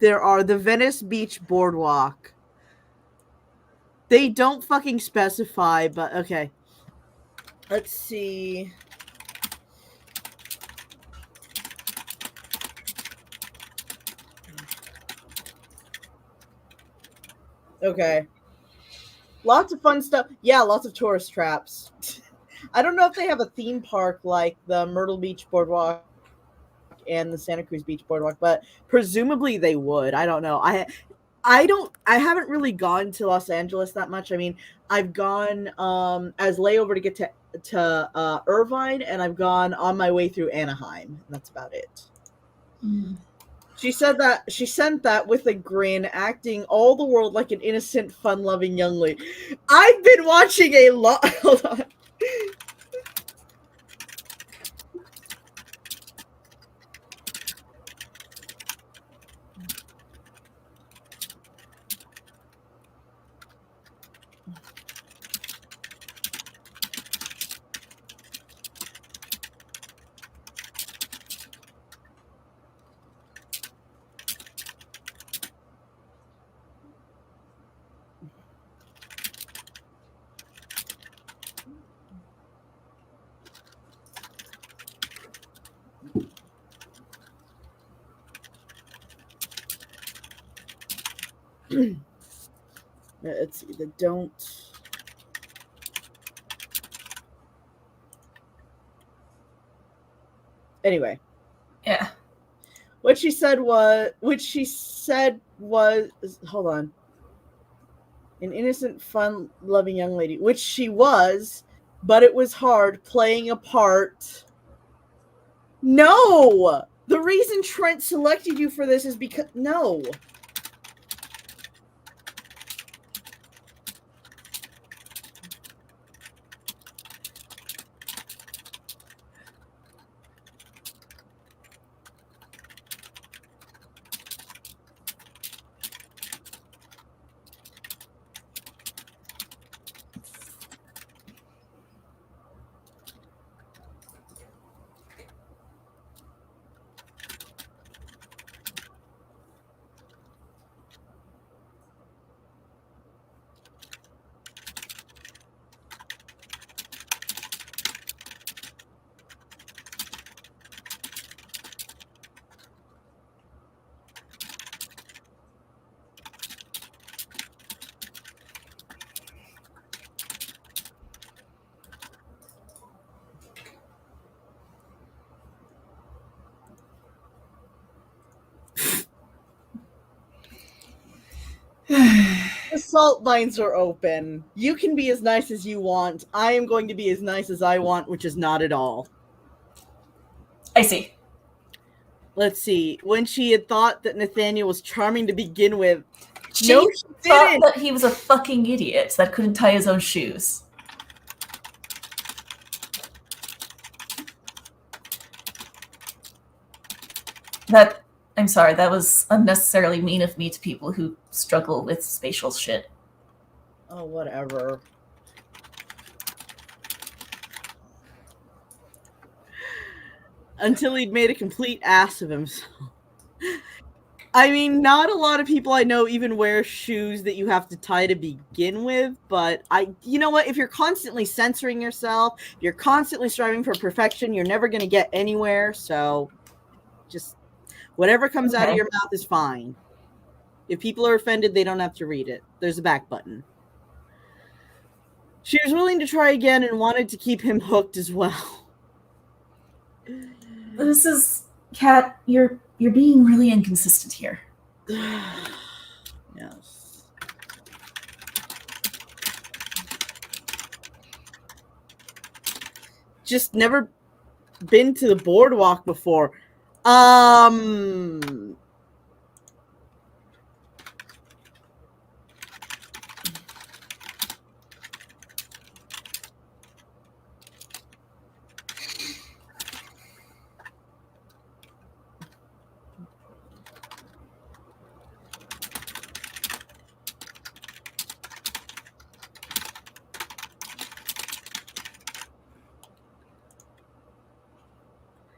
are the Venice Beach Boardwalk. They don't fucking specify, but okay. Let's see. Okay. Lots of fun stuff. Yeah, lots of tourist traps. I don't know if they have a theme park like the Myrtle Beach Boardwalk and the Santa Cruz Beach Boardwalk, but presumably they would. I don't know. I haven't really gone to Los Angeles that much. I mean, I've gone as layover to get to Irvine, and I've gone on my way through Anaheim. That's about it. Mm. She sent that with a grin, acting all the world like an innocent, fun-loving young lady. I've been watching a lot. Hold on. Let's see, the don't. Anyway. Yeah. What she said was, hold on. An innocent, fun, loving young lady, which she was, but it was hard playing a part. No! The reason Trent selected you for this is because, no. The salt mines are open. You can be as nice as you want. I am going to be as nice as I want, which is not at all. I see. Let's see. When she had thought that Nathaniel was charming to begin with, She no, she thought didn't. that he was a fucking idiot that couldn't tie his own shoes. I'm sorry, that was unnecessarily mean of me to people who struggle with spatial shit. Oh, whatever. Until he'd made a complete ass of himself. I mean, not a lot of people I know even wear shoes that you have to tie to begin with, but you know what? If you're constantly censoring yourself, you're constantly striving for perfection, you're never going to get anywhere, so just whatever comes out of your mouth is fine. If people are offended, they don't have to read it. There's a back button. She was willing to try again and wanted to keep him hooked as well. This is... Kat, you're being really inconsistent here. Yes. Just never been to the boardwalk before.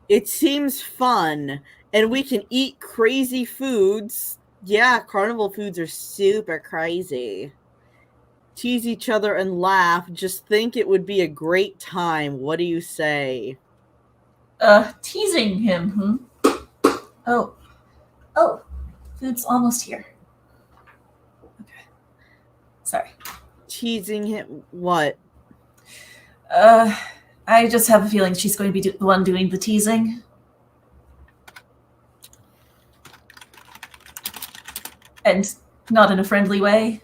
It seems fun, and we can eat crazy foods. Yeah, carnival foods are super crazy. Tease each other and laugh. Just think it would be a great time. What do you say? Teasing him, Oh, food's almost here. Okay. Sorry. Teasing him? What? I just have a feeling she's going to be the one doing the teasing. And not in a friendly way.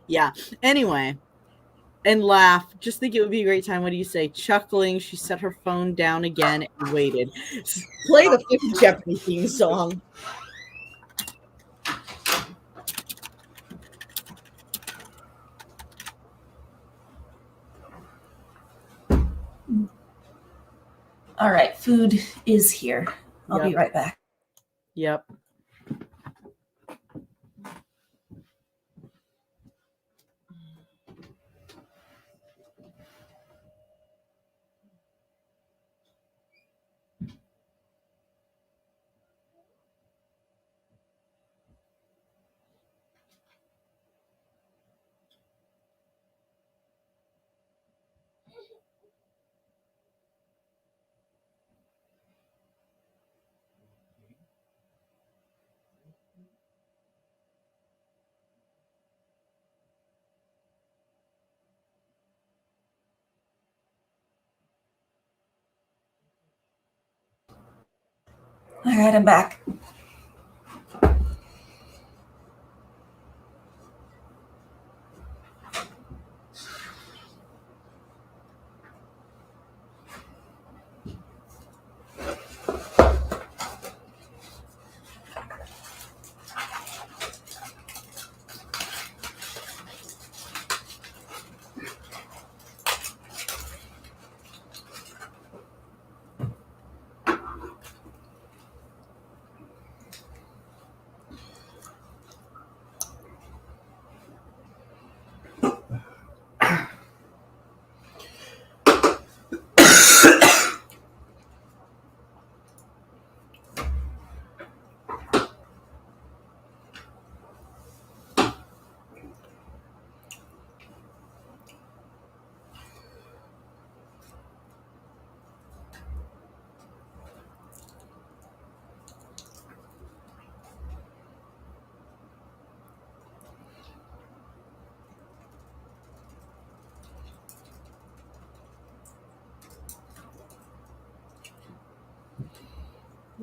Yeah. Anyway. And laugh. Just think it would be a great time. What do you say? Chuckling, she set her phone down again and waited. Play the fucking Jeopardy theme song. All right, food is here. I'll be right back. Yep. All right, I'm back.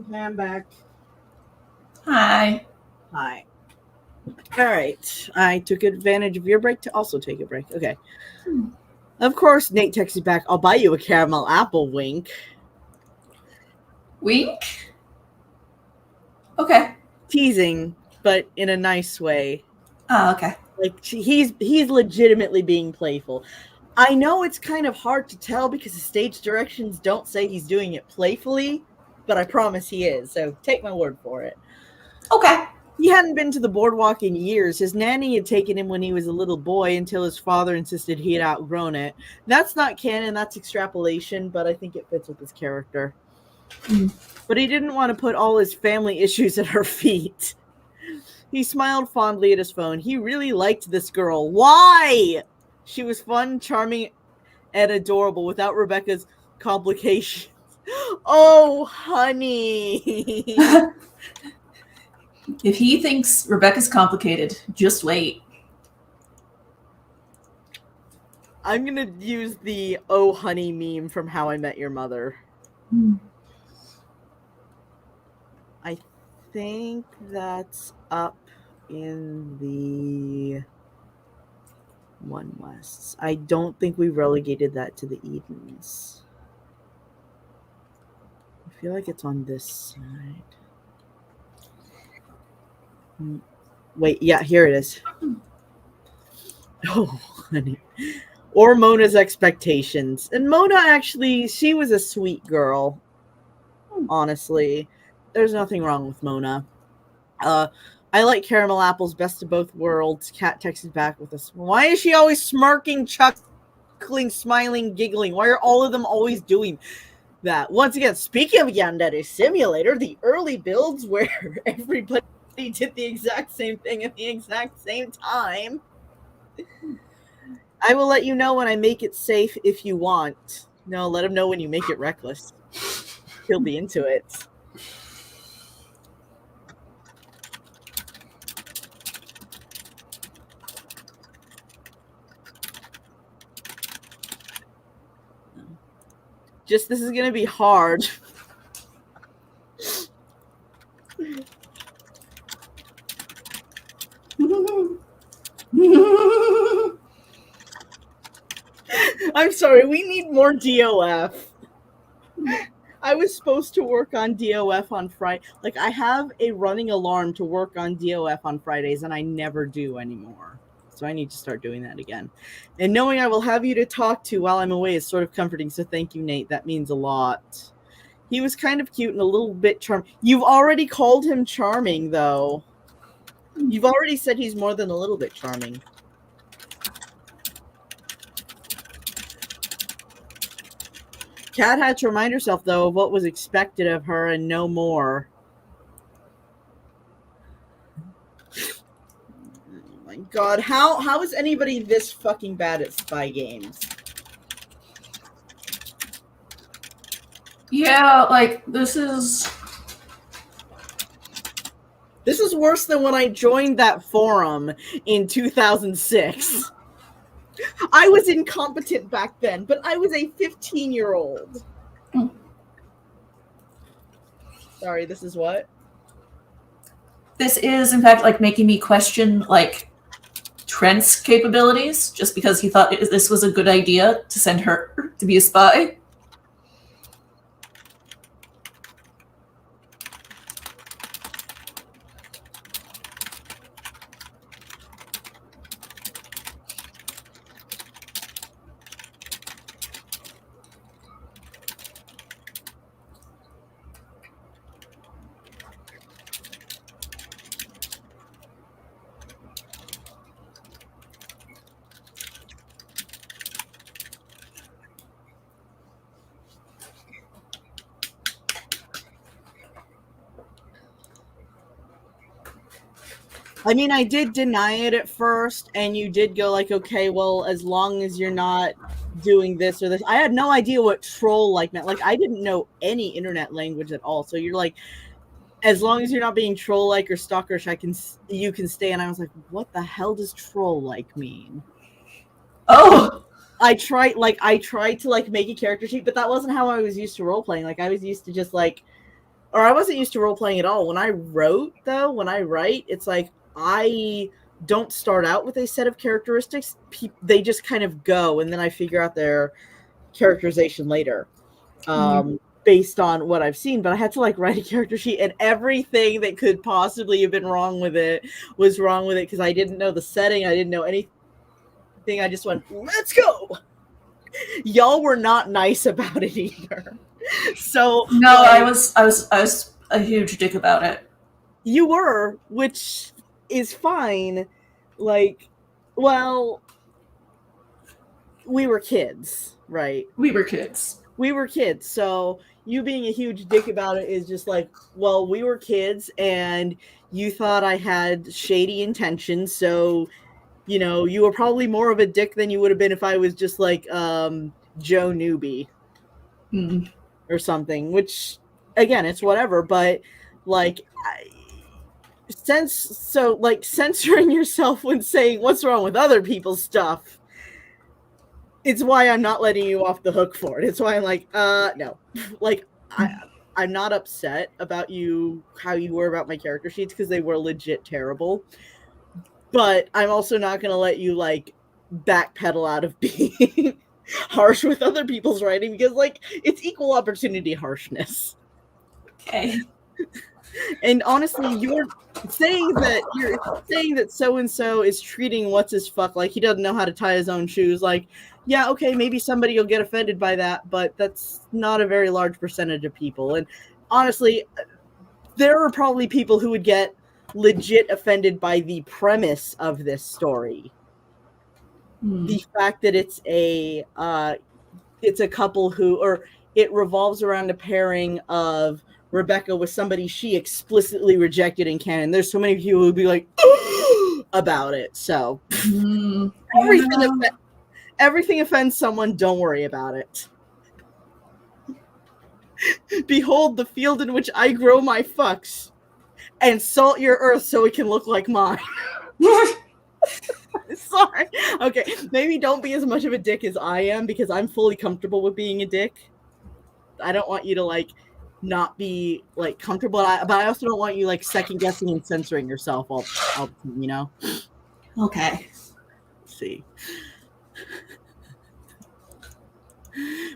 Okay, I'm back. Hi. Hi. All right. I took advantage of your break to also take a break. Okay. Of course, Nate texted back, I'll buy you a caramel apple, wink. Wink? Okay. Teasing, but in a nice way. Oh, okay. Like, he's legitimately being playful. I know it's kind of hard to tell because the stage directions don't say he's doing it playfully, but I promise he is, so take my word for it. Okay. He hadn't been to the boardwalk in years. His nanny had taken him when he was a little boy until his father insisted he had outgrown it. That's not canon, that's extrapolation, but I think it fits with his character. But he didn't want to put all his family issues at her feet. He smiled fondly at his phone. He really liked this girl. Why? She was fun, charming, and adorable without Rebecca's complications. Oh, honey. If he thinks Rebecca's complicated, just wait. I'm going to use the oh, honey meme from How I Met Your Mother. I think that's up in the One West. I don't think we relegated that to the Edens. I feel like it's on this side. Wait, yeah, here it is. Oh, honey. Or Mona's expectations. And Mona actually, she was a sweet girl. Honestly. There's nothing wrong with Mona. I like caramel apples, best of both worlds. Kat texted back with us. Why is she always smirking, chuckling, smiling, giggling? Why are all of them always doing that? Once again, speaking of Yandere Simulator, the early builds where everybody did the exact same thing at the exact same time. I will let you know when I make it safe if you want. No, let him know when you make it reckless. He'll be into it. Just, this is going to be hard. I'm sorry, we need more DOF. I was supposed to work on DOF on Friday. Like, I have a running alarm to work on DOF on Fridays, and I never do anymore. So I need to start doing that again. And knowing I will have you to talk to while I'm away is sort of comforting, so thank you, Nate. That means a lot. He was kind of cute and a little bit charming. You've already called him charming, though. You've already said he's more than a little bit charming. Kat had to remind herself, though, of what was expected of her and no more. Oh my god, how is anybody this fucking bad at spy games? Yeah, like, this is worse than when I joined that forum in 2006. I was incompetent back then, but I was a 15-year-old. Sorry, this is what? This is, in fact, like, making me question, like, Trent's capabilities, just because he thought this was a good idea to send her to be a spy. I mean, I did deny it at first, and you did go like, okay, well, as long as you're not doing this or this. I had no idea what troll-like meant. Like, I didn't know any internet language at all. So you're like, as long as you're not being troll-like or stalkerish, you can stay. And I was like, what the hell does troll-like mean? Oh! I tried to like make a character sheet, but that wasn't how I was used to role-playing. Like, I was used to just like, or I wasn't used to role-playing at all. When I write, it's like, I don't start out with a set of characteristics. They just kind of go, and then I figure out their characterization later, based on what I've seen. But I had to like write a character sheet, and everything that could possibly have been wrong with it was wrong with it because I didn't know the setting. I didn't know anything. I just went, let's go. Y'all were not nice about it either. So no, I was a huge dick about it. You were, which is fine. Like, well, we were kids, right? We were kids. So you being a huge dick about it is just like, well, we were kids and you thought I had shady intentions, so you know, you were probably more of a dick than you would have been if I was just like Joe Newbie or something, which again, it's whatever, but like censoring yourself when saying what's wrong with other people's stuff, it's why I'm not letting you off the hook for it. It's why I'm like, no. Like, I'm not upset about how you were about my character sheets, because they were legit terrible. But I'm also not going to let you, like, backpedal out of being harsh with other people's writing, because, like, it's equal opportunity harshness. Okay. And honestly, you're saying that so-and-so is treating what's-his-fuck like he doesn't know how to tie his own shoes. Like, yeah, okay, maybe somebody will get offended by that, but that's not a very large percentage of people. And honestly, there are probably people who would get legit offended by the premise of this story. The fact that it's a couple or it revolves around a pairing of Rebecca with somebody she explicitly rejected in canon. There's so many people who would be like about it. So everything offends someone. Don't worry about it. Behold the field in which I grow my fucks, and salt your earth so it can look like mine. Sorry. Okay, maybe don't be as much of a dick as I am, because I'm fully comfortable with being a dick. I don't want you to like not be like comfortable, but I also don't want you like second guessing and censoring yourself all you know. Okay. Let's see.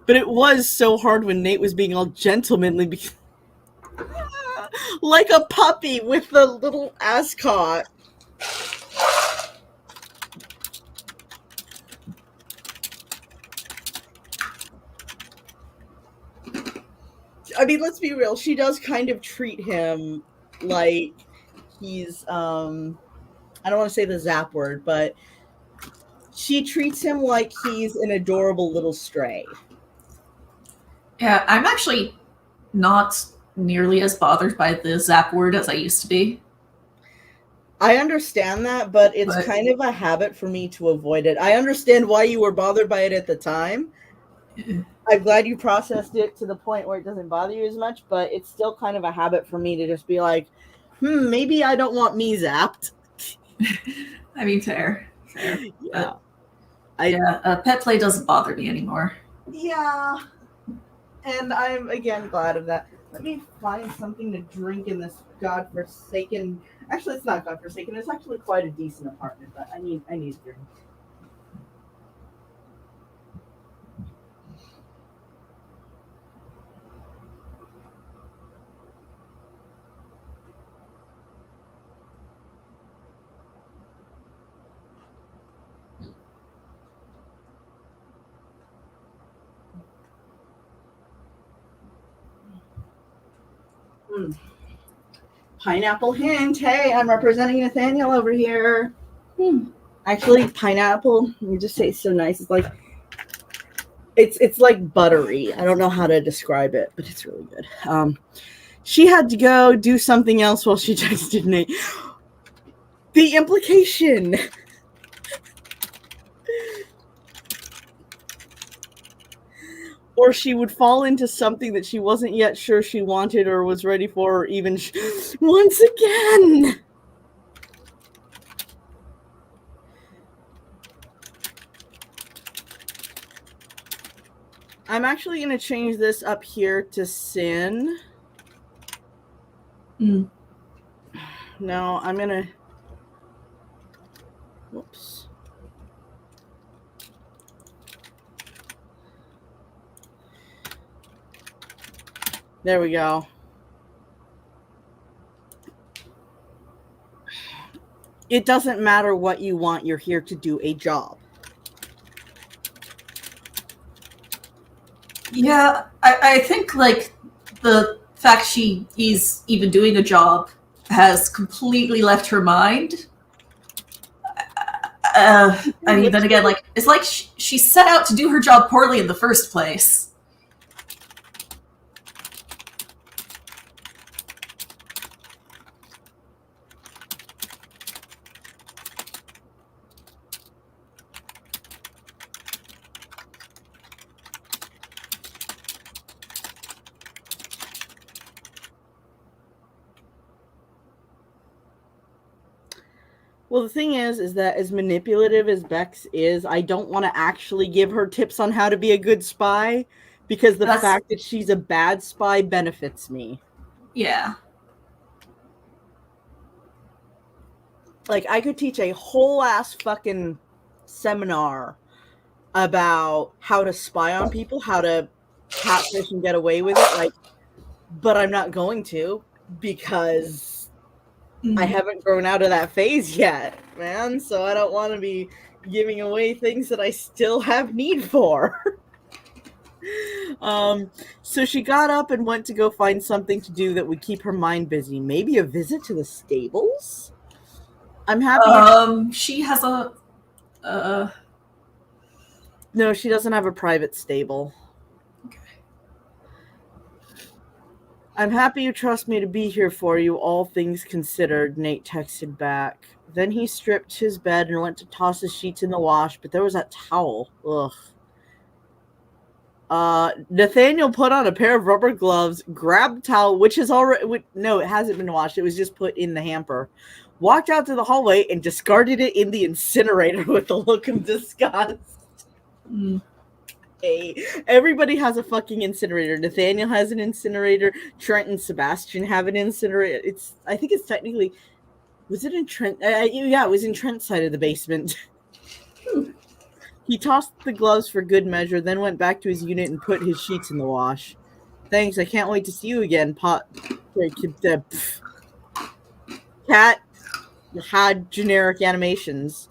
But it was so hard when Nate was being all gentlemanly, like a puppy with the little ascot. I mean, let's be real. She does kind of treat him like he's I don't want to say the Zap word, but she treats him like he's an adorable little stray. Yeah, I'm actually not nearly as bothered by the Zap word as I used to be. I understand that, but it's kind of a habit for me to avoid it. I understand why you were bothered by it at the time. I'm glad you processed it to the point where it doesn't bother you as much, but it's still kind of a habit for me to just be like, maybe I don't want me zapped. I mean, fair. Yeah. Pet play doesn't bother me anymore. Yeah. And I'm, again, glad of that. Let me find something to drink in this godforsaken... Actually, it's not godforsaken. It's actually quite a decent apartment, but I need a drink. Pineapple hint. Hey, I'm representing Nathaniel over here. Actually, pineapple, you just say it's so nice. It's like it's like buttery. I don't know how to describe it, but it's really good. She had to go do something else while she texted Nate. The implication. Or she would fall into something that she wasn't yet sure she wanted or was ready for, or even once again. I'm actually going to change this up here to sin. No, I'm going to... Whoops. There we go. It doesn't matter what you want. You're here to do a job. Yeah, I think, like, the fact he's even doing a job has completely left her mind. I mean, then again, like, it's like she set out to do her job poorly in the first place. Well, the thing is that as manipulative as Bex is, I don't want to actually give her tips on how to be a good spy, because the fact that she's a bad spy benefits me. Yeah. Like, I could teach a whole ass fucking seminar about how to spy on people, how to catfish and get away with it, like, but I'm not going to, because I haven't grown out of that phase yet, man. So I don't want to be giving away things that I still have need for. So she got up and went to go find something to do that would keep her mind busy. Maybe a visit to the stables? I'm happy. She has a... No, she doesn't have a private stable. Okay. I'm happy you trust me to be here for you, all things considered, Nate texted back. Then he stripped his bed and went to toss his sheets in the wash, but there was that towel. Ugh. Nathaniel put on a pair of rubber gloves, grabbed the towel, which is already... No, it hasn't been washed. It was just put in the hamper. Walked out to the hallway and discarded it in the incinerator with a look of disgust. Hey, everybody has a fucking incinerator. Nathaniel has an incinerator. Trent and Sebastian have an incinerator. I think it's technically... Was it in Trent? Yeah, it was in Trent's side of the basement. He tossed the gloves for good measure, then went back to his unit and put his sheets in the wash. Thanks, I can't wait to see you again, Cat had generic animations.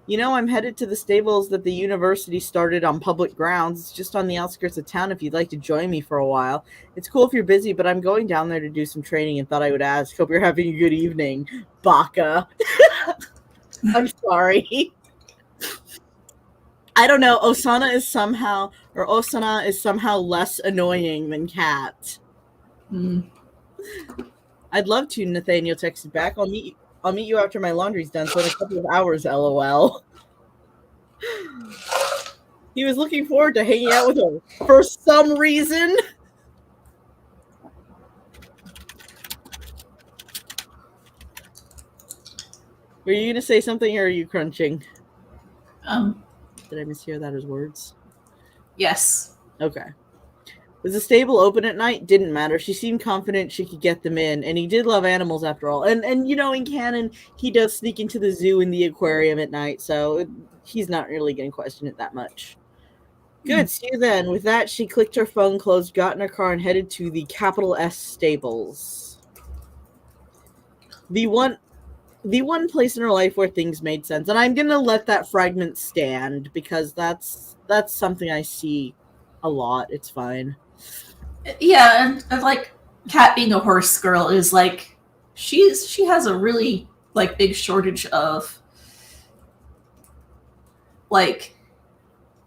You know, I'm headed to the stables that the university started on public grounds. It's just on the outskirts of town if you'd like to join me for a while. It's cool if you're busy, but I'm going down there to do some training and thought I would ask. Hope you're having a good evening, Baka. I'm sorry. I don't know. Osana is somehow less annoying than Kat. I'd love to, Nathaniel texted back. I'll meet you after my laundry's done, so in a couple of hours, LOL. He was looking forward to hanging out with her for some reason. Were you going to say something, or are you crunching? Did I mishear that as words? Yes. Okay. Was the stable open at night? Didn't matter. She seemed confident she could get them in, and he did love animals after all. And you know, in canon, he does sneak into the zoo and the aquarium at night, so he's not really going to question it that much. Good, see you then. With that, she clicked her phone closed, got in her car, and headed to the capital S stables. The one place in her life where things made sense. And I'm going to let that fragment stand, because that's something I see a lot. It's fine. Yeah, and like Kat being a horse girl is like she has a really like big shortage of like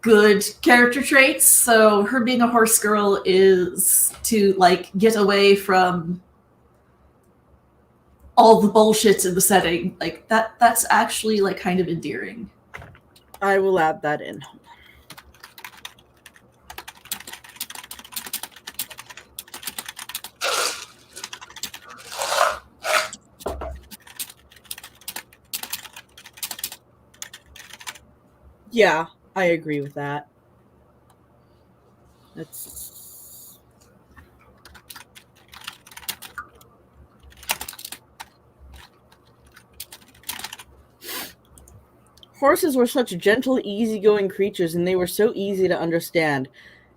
good character traits. So her being a horse girl is to like get away from all the bullshit in the setting. Like that's actually like kind of endearing. I will add that in. Yeah, I agree with that. That's horses were such gentle, easygoing creatures, and they were so easy to understand.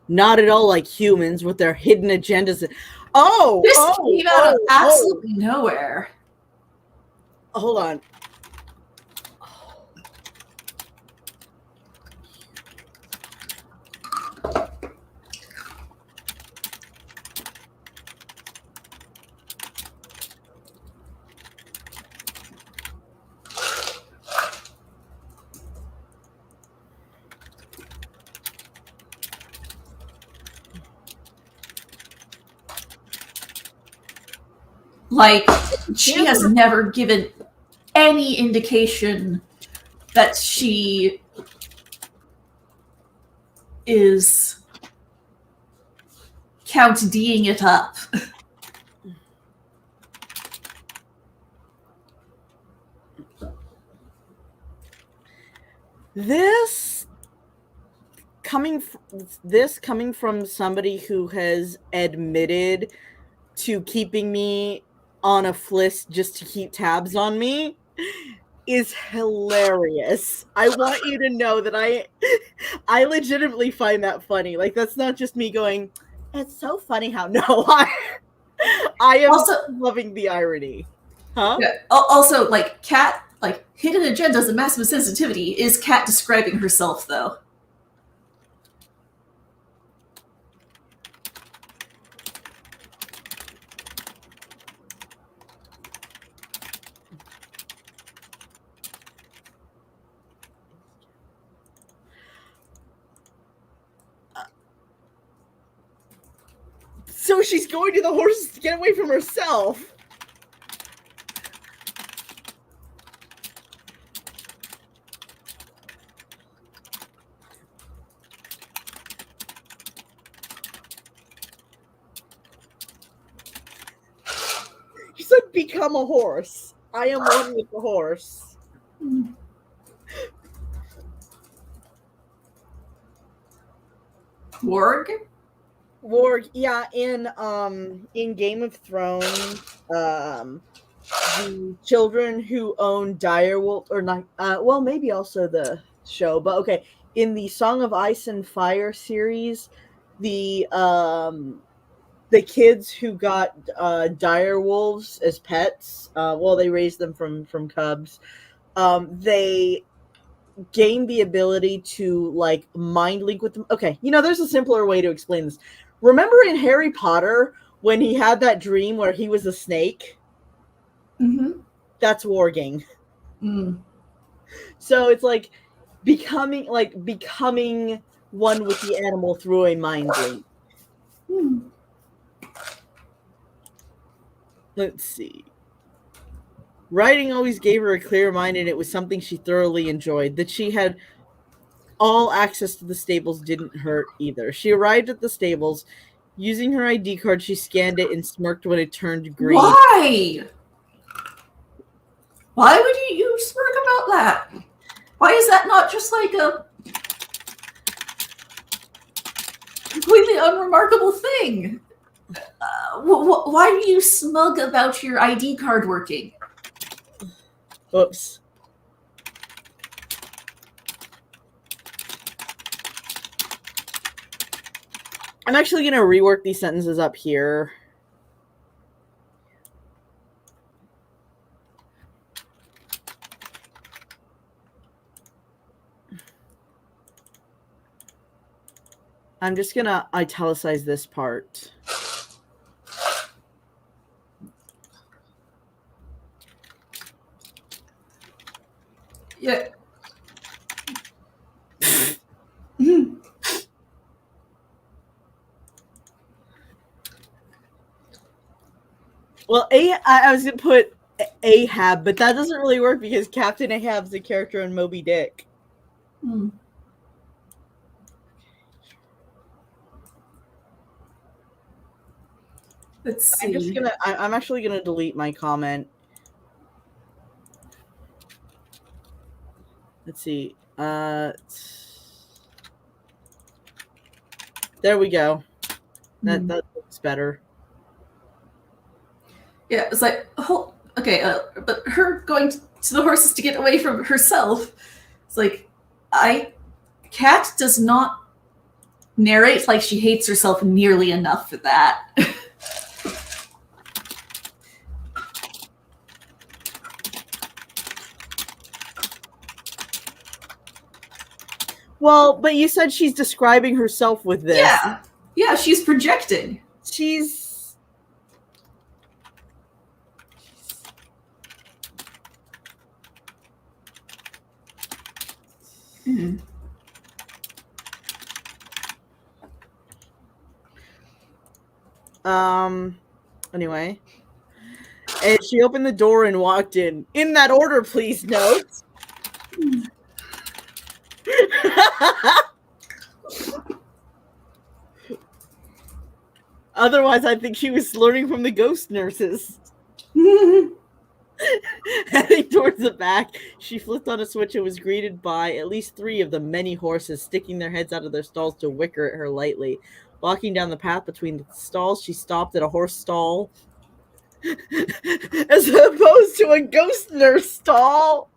Not at all like humans with their hidden agendas. This came out of absolutely nowhere. Hold on. Like, she has never given any indication that she is Count D'ing it up. This coming from somebody who has admitted to keeping me on a fliss just to keep tabs on me is hilarious. I want you to know that I legitimately find that funny. Like, that's not just me going, it's so funny how I am also loving the irony. Huh? Yeah. Also, like, Kat, like, hidden agendas and massive sensitivity is Kat describing herself, though. So she's going to the horses to get away from herself. She said, become a horse. I am one with the horse. Warg, yeah, in Game of Thrones, the children who own Direwolf, or not, well, maybe also the show, but okay, in the Song of Ice and Fire series, the kids who got dire wolves as pets, well, they raised them from cubs. They gain the ability to like mind link with them. Okay, there's a simpler way to explain this. Remember in Harry Potter when he had that dream where he was a snake? Mm-hmm. That's warging. Mm. So it's like becoming one with the animal through a mind link. Mm. Let's see. Writing always gave her a clear mind, and it was something she thoroughly enjoyed. That she had all access to the stables didn't hurt either. She arrived at the stables. Using her ID card, she scanned it and smirked when it turned green. Why? Why would you smirk about that? Why is that not just like a completely unremarkable thing? Why are you smug about your ID card working? Oops. I'm actually going to rework these sentences up here. I'm just going to italicize this part. Yeah. Well, I was going to put Ahab, but that doesn't really work because Captain Ahab's a character in Moby Dick. Hmm. Let's see. I'm actually gonna delete my comment. Let's see. There we go. That looks better. Yeah, it's like, okay, but her going to the horses to get away from herself. It's like, Kat does not narrate like she hates herself nearly enough for that. Well, but you said she's describing herself with this. Yeah, she's projecting. She's... Mm. Anyway. And she opened the door and walked in. In that order, please note. Otherwise, I think she was learning from the ghost nurses. Heading towards the back, she flipped on a switch and was greeted by at least 3 of the many horses sticking their heads out of their stalls to whicker at her lightly. Walking down the path between the stalls, she stopped at a horse stall as opposed to a ghost nurse stall.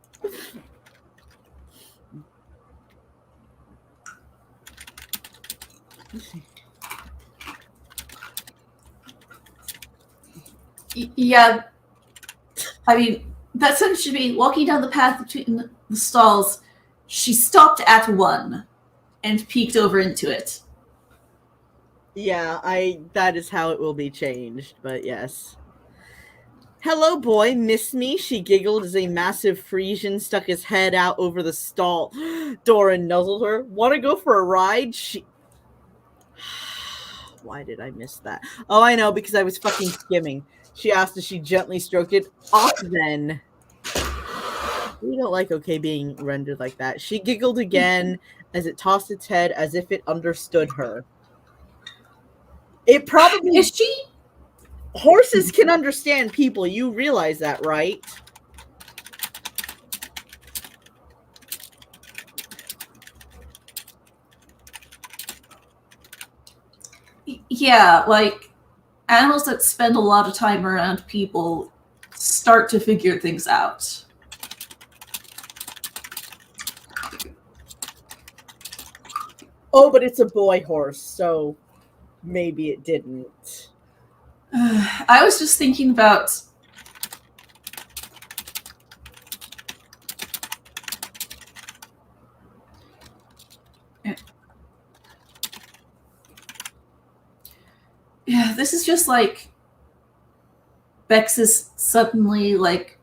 Yeah, I mean, that sentence should be walking down the path between the stalls. She stopped at one and peeked over into it. Yeah, that is how it will be changed, but yes. Hello, boy, miss me? She giggled as a massive Frisian stuck his head out over the stall. Doran nuzzled her. Want to go for a ride? Why did I miss that? Oh, I know, because I was fucking skimming. She asked as she gently stroked it. Off then. We don't like okay being rendered like that. She giggled again as it tossed its head as if it understood her. It probably... Is she... Horses can understand people. You realize that, right? Yeah, like, animals that spend a lot of time around people start to figure things out. Oh, but it's a boy horse, so maybe it didn't. I was just thinking about... Yeah, this is just like Bex is suddenly like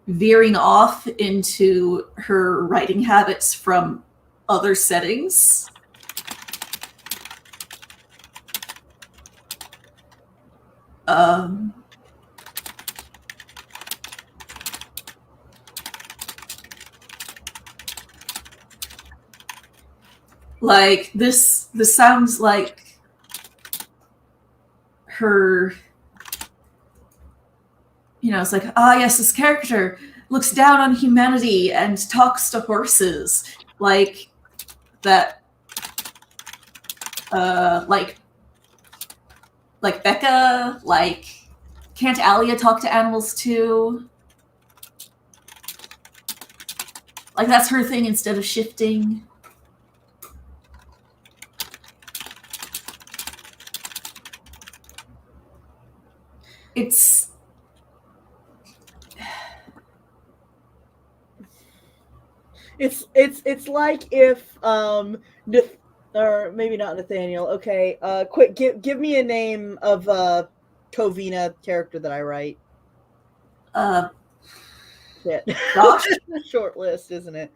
veering off into her writing habits from other settings. Like this sounds like her, you know, it's like, yes, this character looks down on humanity and talks to horses. Like that, like Becca, like, can't Alia talk to animals too? Like that's her thing instead of shifting. It's like if or maybe not Nathaniel. Okay, quick, give me a name of a Covina character that I write. Shit. Josh. Short list, isn't it?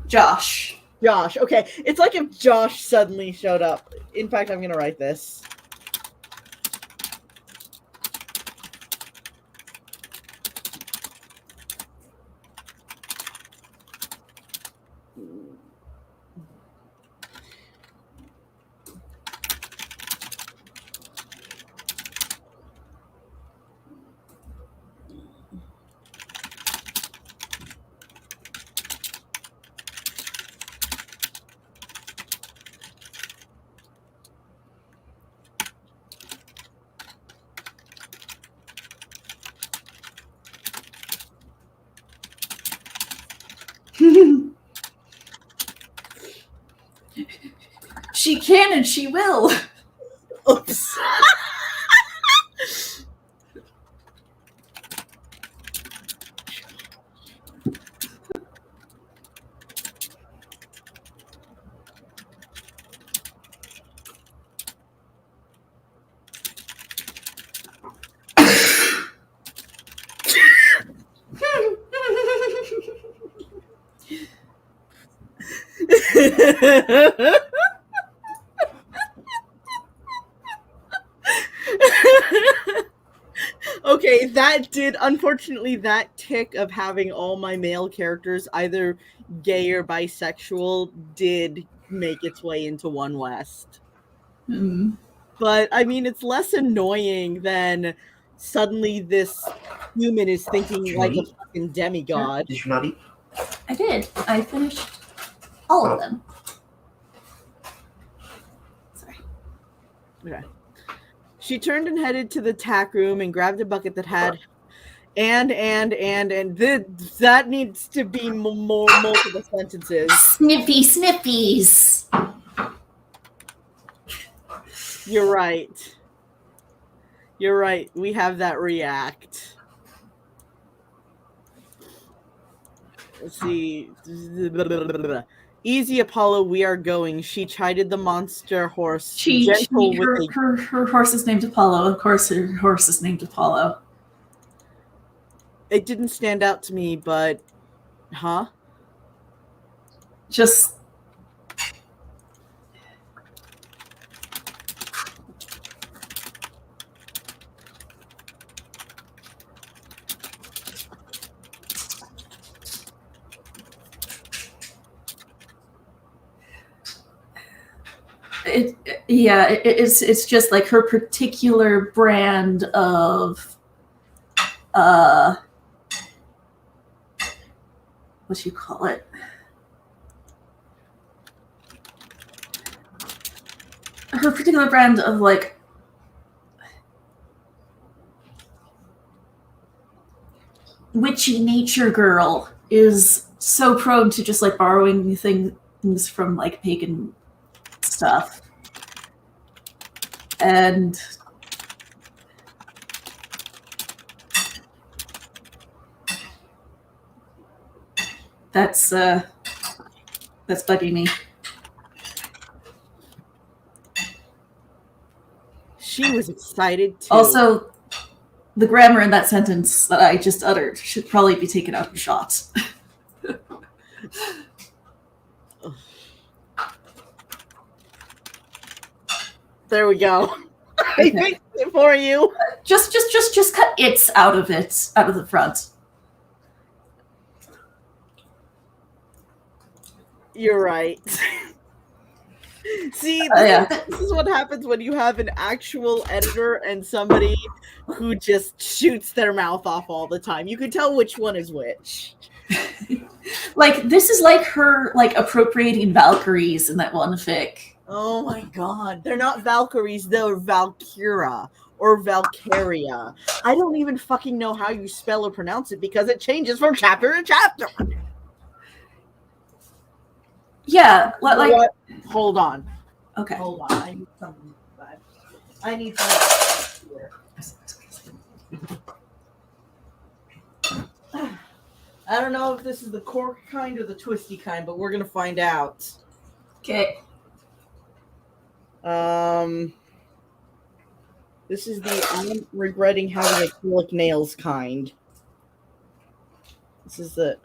Josh. Josh. Okay, it's like if Josh suddenly showed up. In fact, I'm gonna write this. She can and she will. Oops. Okay, unfortunately, that tick of having all my male characters either gay or bisexual did make its way into One West. But, I mean, it's less annoying than suddenly this human is thinking like a fucking demigod. Did you not eat? I did. I finished all of them. Sorry. Okay. She turned and headed to the tack room and grabbed a bucket that had that needs to be more multiple sentences. Sniffies. You're right. We have that react. Let's see. Easy, Apollo, we are going. She chided the monster horse. Her horse is named Apollo. Of course, her horse is named Apollo. It didn't stand out to me, but... Huh? Just... It's just like her particular brand of what you call it, her particular brand of like witchy nature girl is so prone to just like borrowing things from like pagan stuff. And that's bugging me. she was excited too. Also, the grammar in that sentence that I just uttered should probably be taken out of shot. There we go. I Okay. fixed it for you. Just cut "it's" out of the front. You're right. See, this is what happens when you have an actual editor and somebody who just shoots their mouth off all the time. You can tell which one is which. Like, this is like her, like, appropriating Valkyries in that one fic. Oh my god. They're not Valkyries, they're Valkyra or Valkyria. I don't even fucking know how you spell or pronounce it because it changes from chapter to chapter. Yeah, like... What? Hold on. Okay. Hold on. I need something. I need something here. I don't know if this is the cork kind or the twisty kind, but we're gonna find out. Okay. This is the I'm regretting having acrylic nails kind. This is the...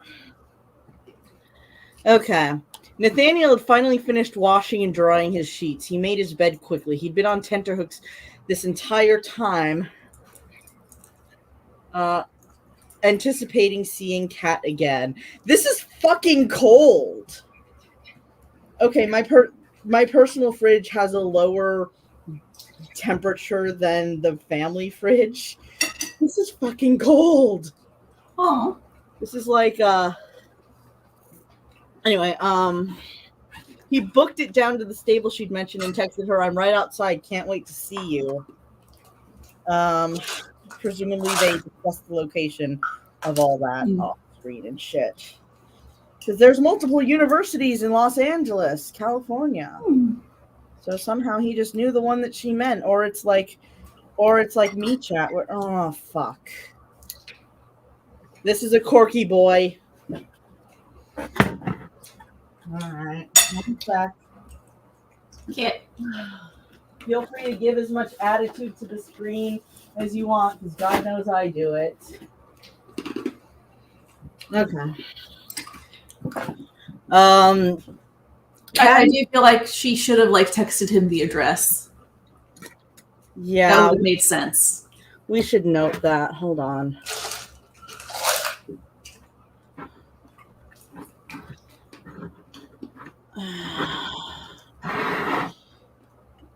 Okay. Nathaniel had finally finished washing and drying his sheets. He made his bed quickly. He'd been on tenterhooks this entire time, anticipating seeing Kat again. This is fucking cold. Okay, my personal fridge has a lower temperature than the family fridge. This is fucking cold. Oh. This is like anyway, he booked it down to the stable she'd mentioned and texted her, "I'm right outside, can't wait to see you." Presumably they discussed the location of all that off screen and shit. Because there's multiple universities in Los Angeles, California. So somehow he just knew the one that she meant, or it's like me chat where, oh fuck. This is a corky boy. Alright. One sec. Okay. Feel free to give as much attitude to the screen as you want, because God knows I do it. Okay. I do feel like she should have, like, texted him the address. Yeah. That would have made sense. We should note that. Hold on.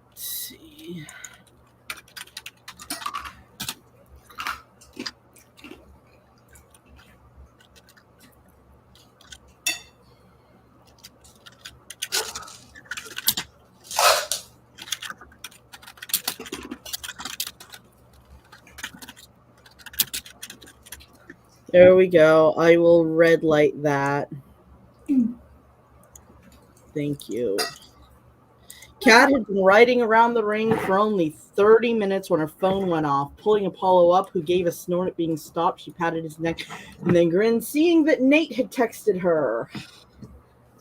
Let's see. There we go. I will red light that. Thank you. Kat had been riding around the ring for only 30 minutes when her phone went off. Pulling Apollo up, who gave a snort at being stopped, she patted his neck and then grinned, seeing that Nate had texted her.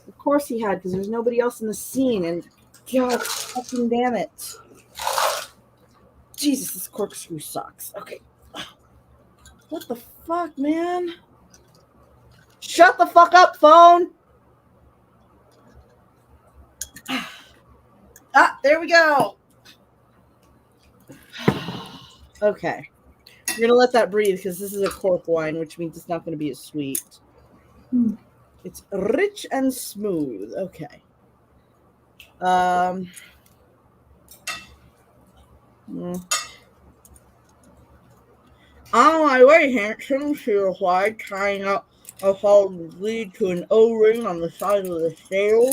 Of course he had, because there's nobody else in the scene, and God fucking damn it. Jesus, this corkscrew sucks. Okay. What the fuck, man? Shut the fuck up, phone! Ah, there we go. Okay. We're going to let that breathe because this is a cork wine, which means it's not going to be as sweet. It's rich and smooth. Okay. On my way, handsome, she replied, tying up a folded lead to an O-ring on the side of the sail.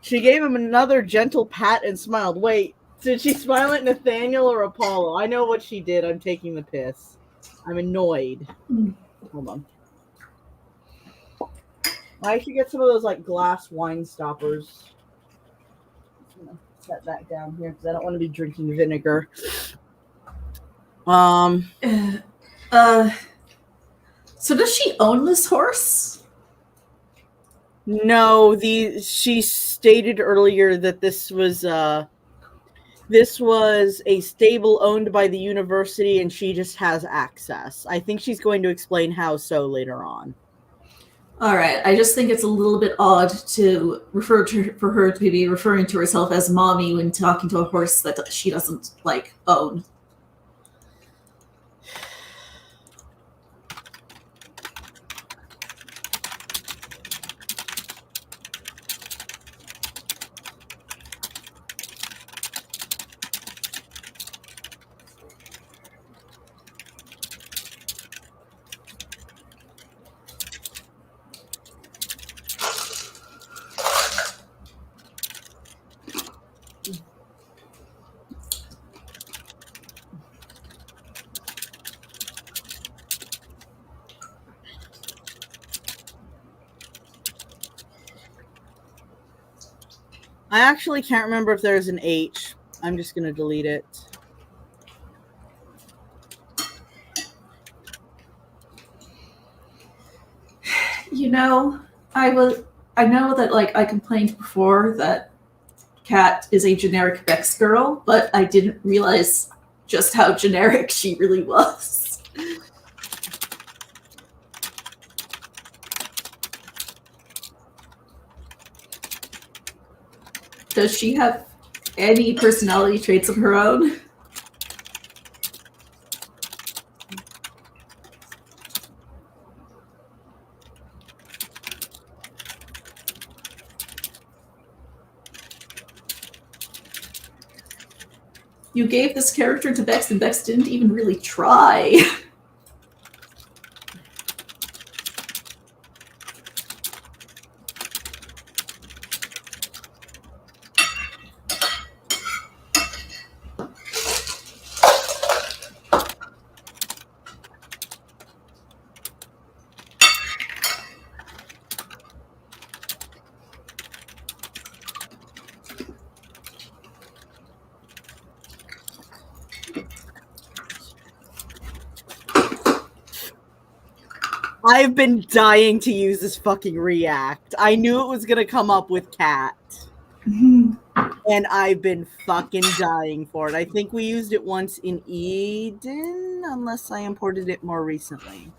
She gave him another gentle pat and smiled. Wait, did she smile at Nathaniel or Apollo? I know what she did. I'm taking the piss. I'm annoyed. Hold on. I should get some of those like glass wine stoppers. I'm gonna set that down here because I don't want to be drinking vinegar. So does she own this horse? No, she stated earlier that this was this was a stable owned by the university and she just has access. I think she's going to explain how so later on. All right. I just think it's a little bit odd to for her to be referring to herself as mommy when talking to a horse that she doesn't like own. I actually can't remember if there's an H. I'm just going to delete it. You know, I know that like I complained before that Kat is a generic Bex girl, but I didn't realize just how generic she really was. Does she have any personality traits of her own? You gave this character to Bex, and Bex didn't even really try. I've been dying to use this fucking React. I knew it was going to come up with Cat. And I've been fucking dying for it. I think we used it once in Eden, unless I imported it more recently.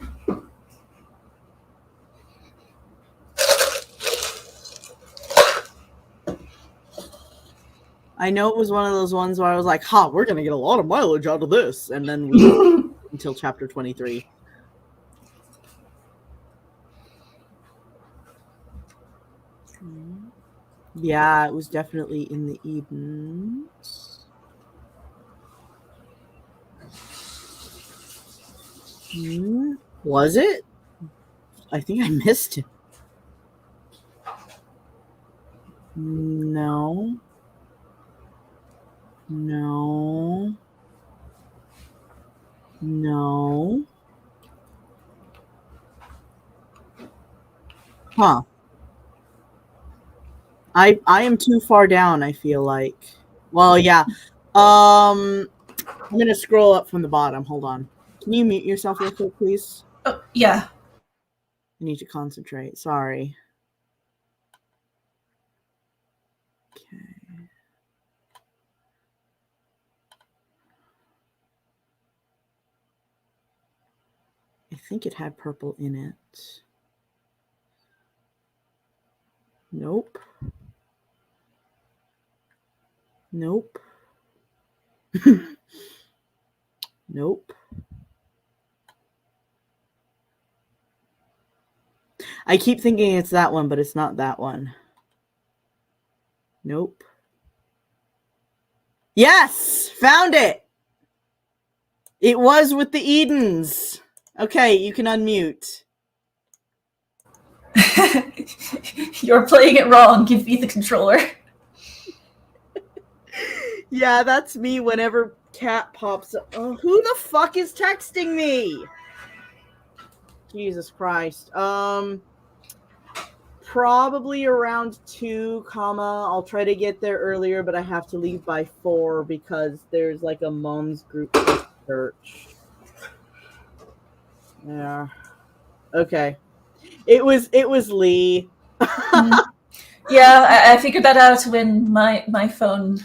I know it was one of those ones where I was like, we're going to get a lot of mileage out of this. And then we until chapter 23. Yeah, it was definitely in the Edens. Was it? I think I missed it. No. No. No. Huh. I am too far down, I feel like. Well, yeah. I'm going to scroll up from the bottom. Hold on. Can you mute yourself real quick, please? Oh, yeah. I need to concentrate. Sorry. Okay. I think it had purple in it. Nope. Nope. Nope. I keep thinking it's that one, but it's not that one. Nope. Yes! Found it! It was with the Edens. Okay, you can unmute. You're playing it wrong. Give me the controller. Yeah, that's me whenever Cat pops up. Oh, who the fuck is texting me? Jesus Christ. Probably around 2, I'll try to get there earlier, but I have to leave by 4 because there's like a mom's group church. Yeah. Okay. It was Lee. Yeah, I figured that out when my phone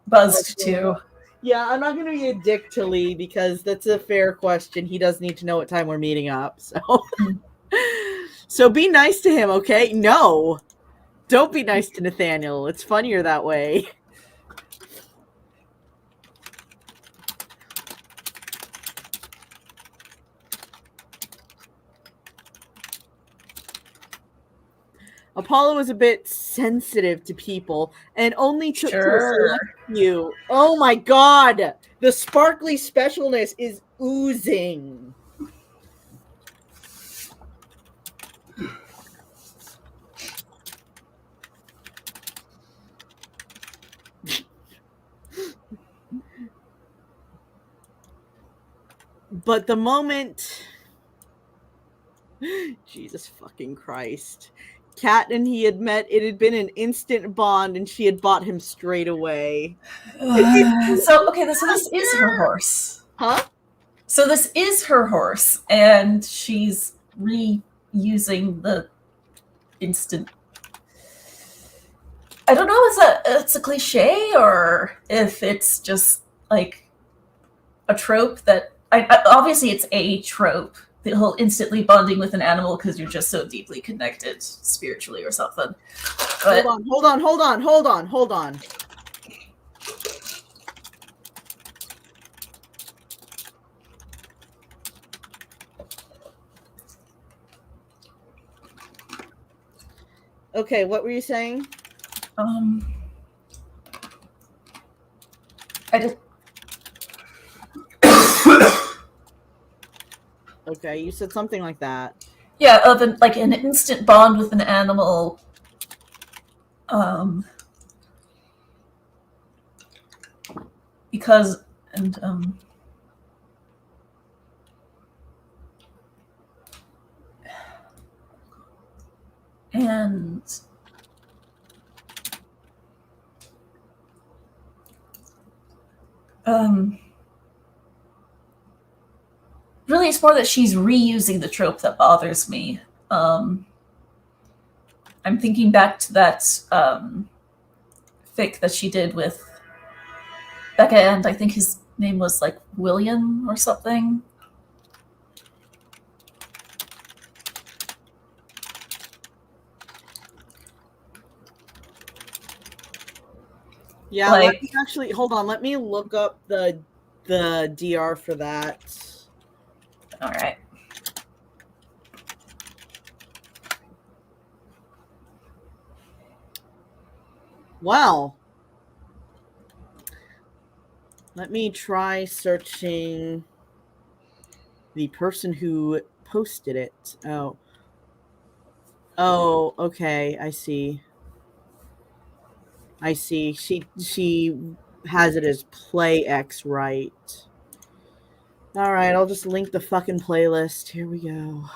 buzzed too. Yeah, I'm not going to be a dick to Lee because that's a fair question. He does need to know what time we're meeting up. So, so be nice to him, okay? No, don't be nice to Nathaniel. It's funnier that way. Apollo is a bit sensitive to people and only took to a select few. Oh my god! The sparkly specialness is oozing. But the moment... Jesus fucking Christ. Kat and he had met, it had been an instant bond, and she had bought him straight away. So this is her horse. Huh? So this is her horse, and she's reusing the instant. I don't know if it's a cliche or if it's just like a trope that obviously it's a trope. The whole instantly bonding with an animal because you're just so deeply connected spiritually or something. But hold on. Okay, what were you saying? I just. Okay, you said something like that. Yeah, of an instant bond with an animal. Because and really it's more that she's reusing the trope that bothers me. I'm thinking back to that fic that she did with Becca, and I think his name was like William or something. Yeah, let me actually hold on. Let me look up the DR for that. All right. Wow. Let me try searching the person who posted it. Oh, okay. I see. She has it as Play X, right? All right, I'll just link the fucking playlist. Here we go.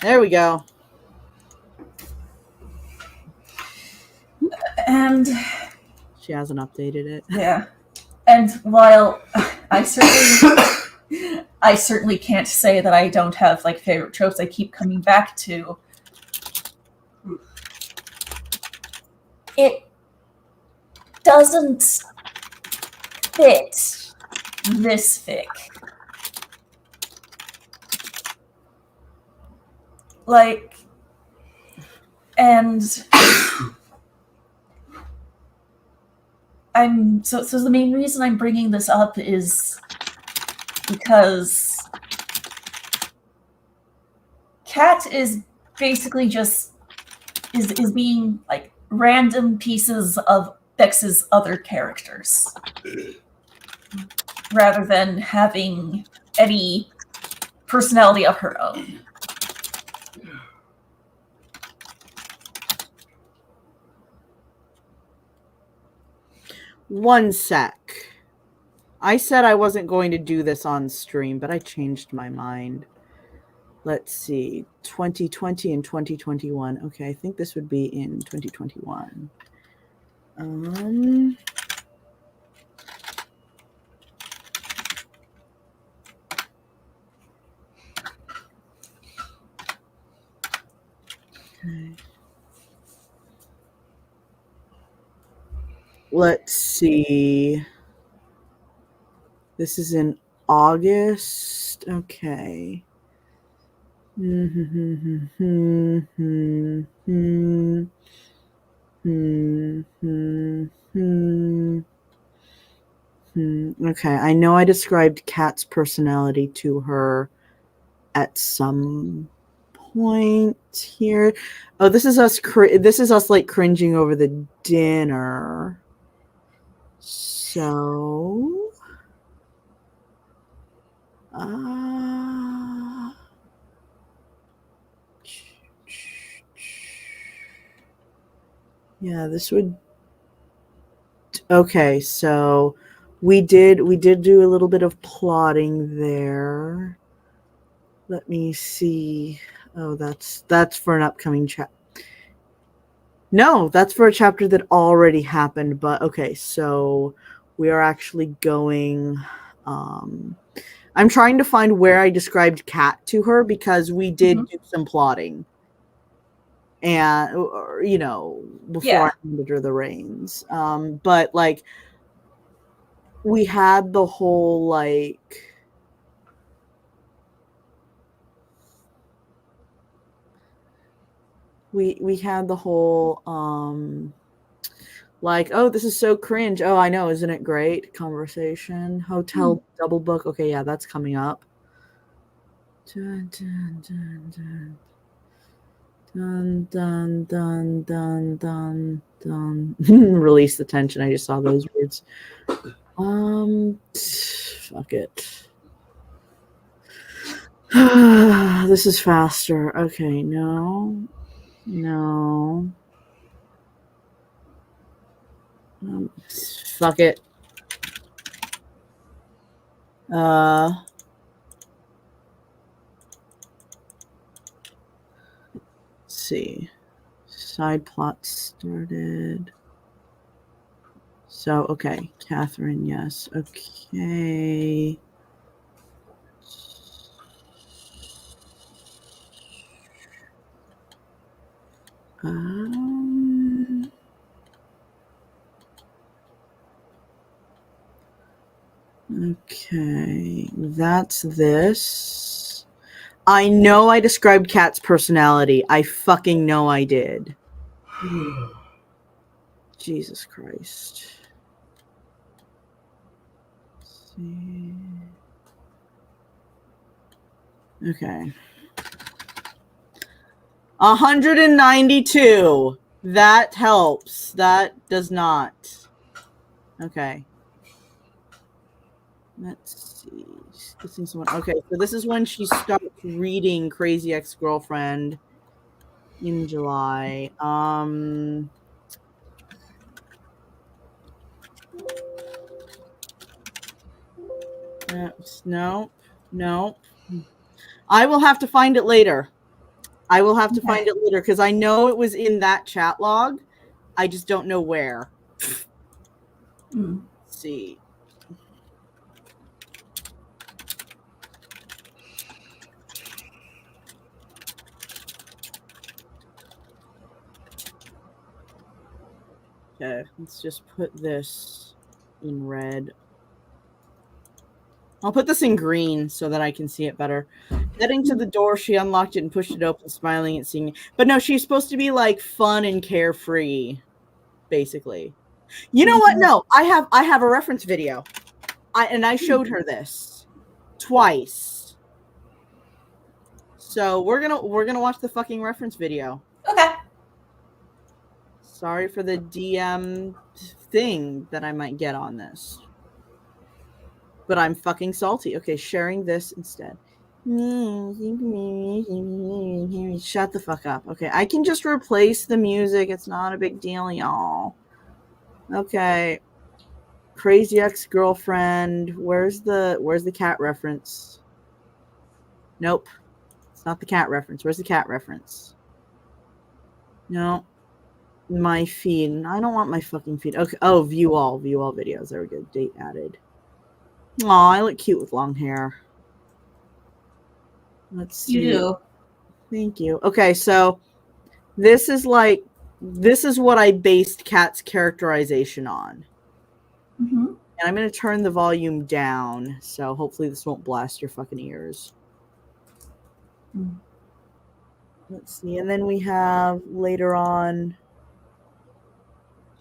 There we go. And she hasn't updated it. Yeah. And while I certainly can't say that I don't have like favorite tropes I keep coming back to, it doesn't fit this fic. Like, and so the main reason I'm bringing this up is because Kat is basically just is being like random pieces of Bex's other characters rather than having any personality of her own. One sec. I said I wasn't going to do this on stream, but I changed my mind. Let's see. 2020 and 2021. Okay, I think this would be in 2021. Okay. let's see. This is in August. Okay. Okay, I know I described Kat's personality to her at some point here. Oh, this is us. This is us like cringing over the dinner. So, yeah, this would. Okay, so we did do a little bit of plotting there. Let me see. Oh, that's for an upcoming chapter. No, that's for a chapter that already happened. But okay, so we are actually going. I'm trying to find where I described Kat to her because we did do some plotting, and you know, before I handed her the reins. But like, we had the whole like. We had the whole like, oh, this is so cringe. Oh, I know, isn't it great? Conversation. Hotel double book. Okay, yeah, that's coming up. Dun dun dun dun dun dun dun dun dun. Release the tension. I just saw those words. Fuck it. This is faster. Okay, no. Fuck it. Let's see. Side plot started. So, okay. Catherine, yes. Okay. Okay, that's this. I know I described Kat's personality. I fucking know I did. Jesus Christ. Let's see. Okay. 192. That helps. That does not. Okay. Let's see. Okay, so this is when she starts reading Crazy Ex-Girlfriend in July. No. I will have to find it later. Find it later because I know it was in that chat log. I just don't know where. Let's see. Okay, let's just put this in red. I'll put this in green so that I can see it better. Getting to the door, she unlocked it and pushed it open, smiling and seeing it. But no, she's supposed to be like fun and carefree, basically. You know what? No, I have a reference video. I showed her this twice. So we're gonna watch the fucking reference video. Okay. Sorry for the DM thing that I might get on this. But I'm fucking salty. Okay, sharing this instead. Shut the fuck up. Okay, I can just replace the music. It's not a big deal, y'all. Okay. Crazy Ex-Girlfriend. Where's the cat reference? Nope. It's not the cat reference. Where's the cat reference? No. My feed. I don't want my fucking feed. Okay. Oh, view all videos. There we go. Date added. Aw, I look cute with long hair. Let's see. You do. Thank you. Okay, so this is like this is what I based Kat's characterization on. Mm-hmm. And I'm going to turn the volume down, so hopefully this won't blast your fucking ears. Mm. Let's see. And then we have later on,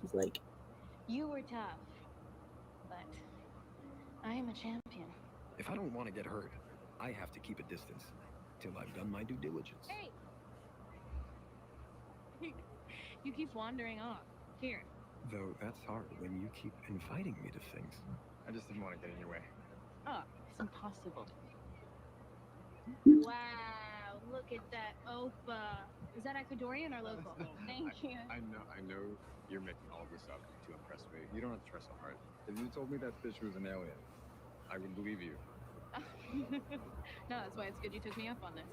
she's like, You were tough, but I am a champion. If I don't want to get hurt, I have to keep a distance till I've done my due diligence. Hey! You keep wandering off. Here. Though that's hard when you keep inviting me to things. I just didn't want to get in your way. Oh, it's impossible. Wow, look at that Opa. Is that Ecuadorian or local? Thank you. I know you're making all this up to impress me. You don't have to try so hard. If you told me that fish was an alien, I would believe you. No, that's why it's good you took me up on this.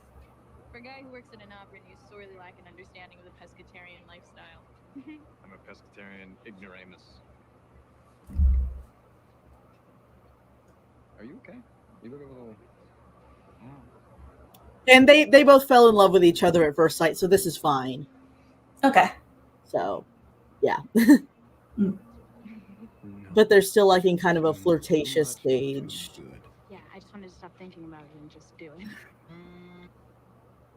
For a guy who works at an opera, you sorely lack an understanding of the pescatarian lifestyle. I'm a pescatarian ignoramus. Are you okay? You look a little... and they both fell in love with each other at first sight, so this is fine. Okay. So, yeah. Mm. But they're still like in kind of a flirtatious stage. Yeah, I just wanted to stop thinking about it and just do it.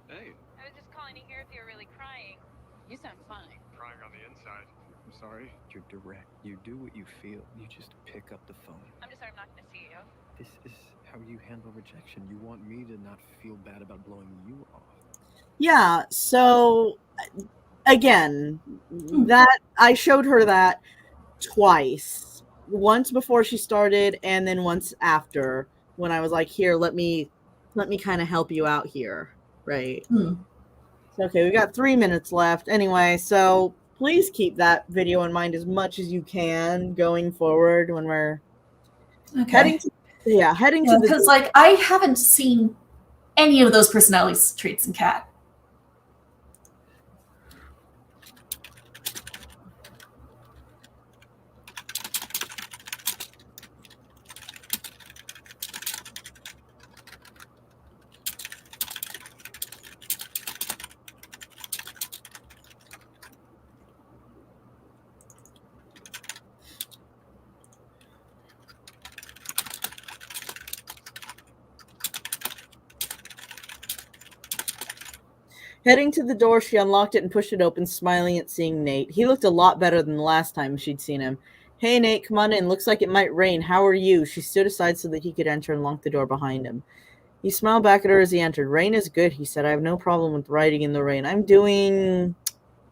Hey, I was just calling to hear if you're really crying. You sound fine. crying on the inside. I'm sorry. You're direct. You do what you feel. You just pick up the phone. I'm just sorry I'm not going to see you. This is how you handle rejection. You want me to not feel bad about blowing you off. Yeah, so again, that I showed her that twice. Once before she started and then once after, when I was like, here, let me kind of help you out here, right? Okay, we got 3 minutes left. Anyway, so please keep that video in mind as much as you can going forward when we're heading to the because like I haven't seen any of those personality traits in Kat. Heading to the door, she unlocked it and pushed it open, smiling at seeing Nate. He looked a lot better than the last time she'd seen him. Hey, Nate, come on in. Looks like it might rain. How are you? She stood aside so that he could enter and locked the door behind him. He smiled back at her as he entered. Rain is good, he said. I have no problem with riding in the rain. I'm doing...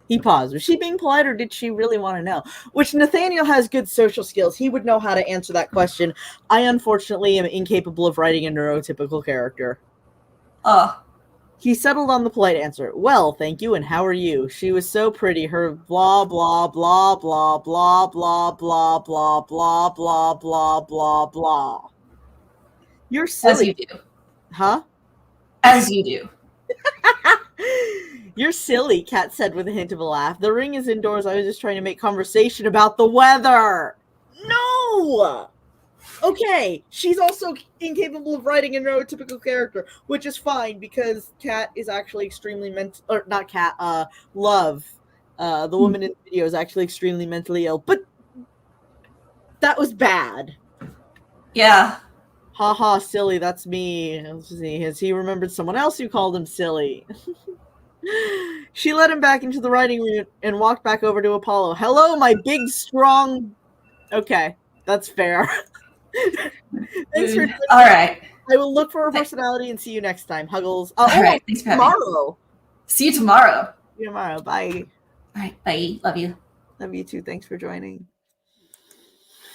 He paused. Was she being polite or did she really want to know? Which Nathaniel has good social skills. He would know how to answer that question. I, unfortunately, am incapable of writing a neurotypical character. He settled on the polite answer. Well, thank you, and how are you? She was so pretty. Her blah, blah, blah, blah, blah, blah, blah, blah, blah, blah, blah, blah, blah. You're silly. As you do. Huh? As you do. You're silly, Kat said with a hint of a laugh. The ring is indoors. I was just trying to make conversation about the weather. No! Okay, she's also incapable of writing a neurotypical character, which is fine because Kat is actually extremely not Kat, Love, the woman in the video is actually extremely mentally ill, but that was bad. Yeah. Haha, silly, that's me. Let's see, has he remembered someone else who called him silly? She led him back into the writing room and walked back over to Apollo. Hello, my big, strong... Okay, that's fair. Thanks for... All right. I will look for her personality and see you next time. Huggles. All right. Thanks for having me. Tomorrow. See you tomorrow. See you tomorrow. Bye. All right. Bye. Love you. Love you too. Thanks for joining.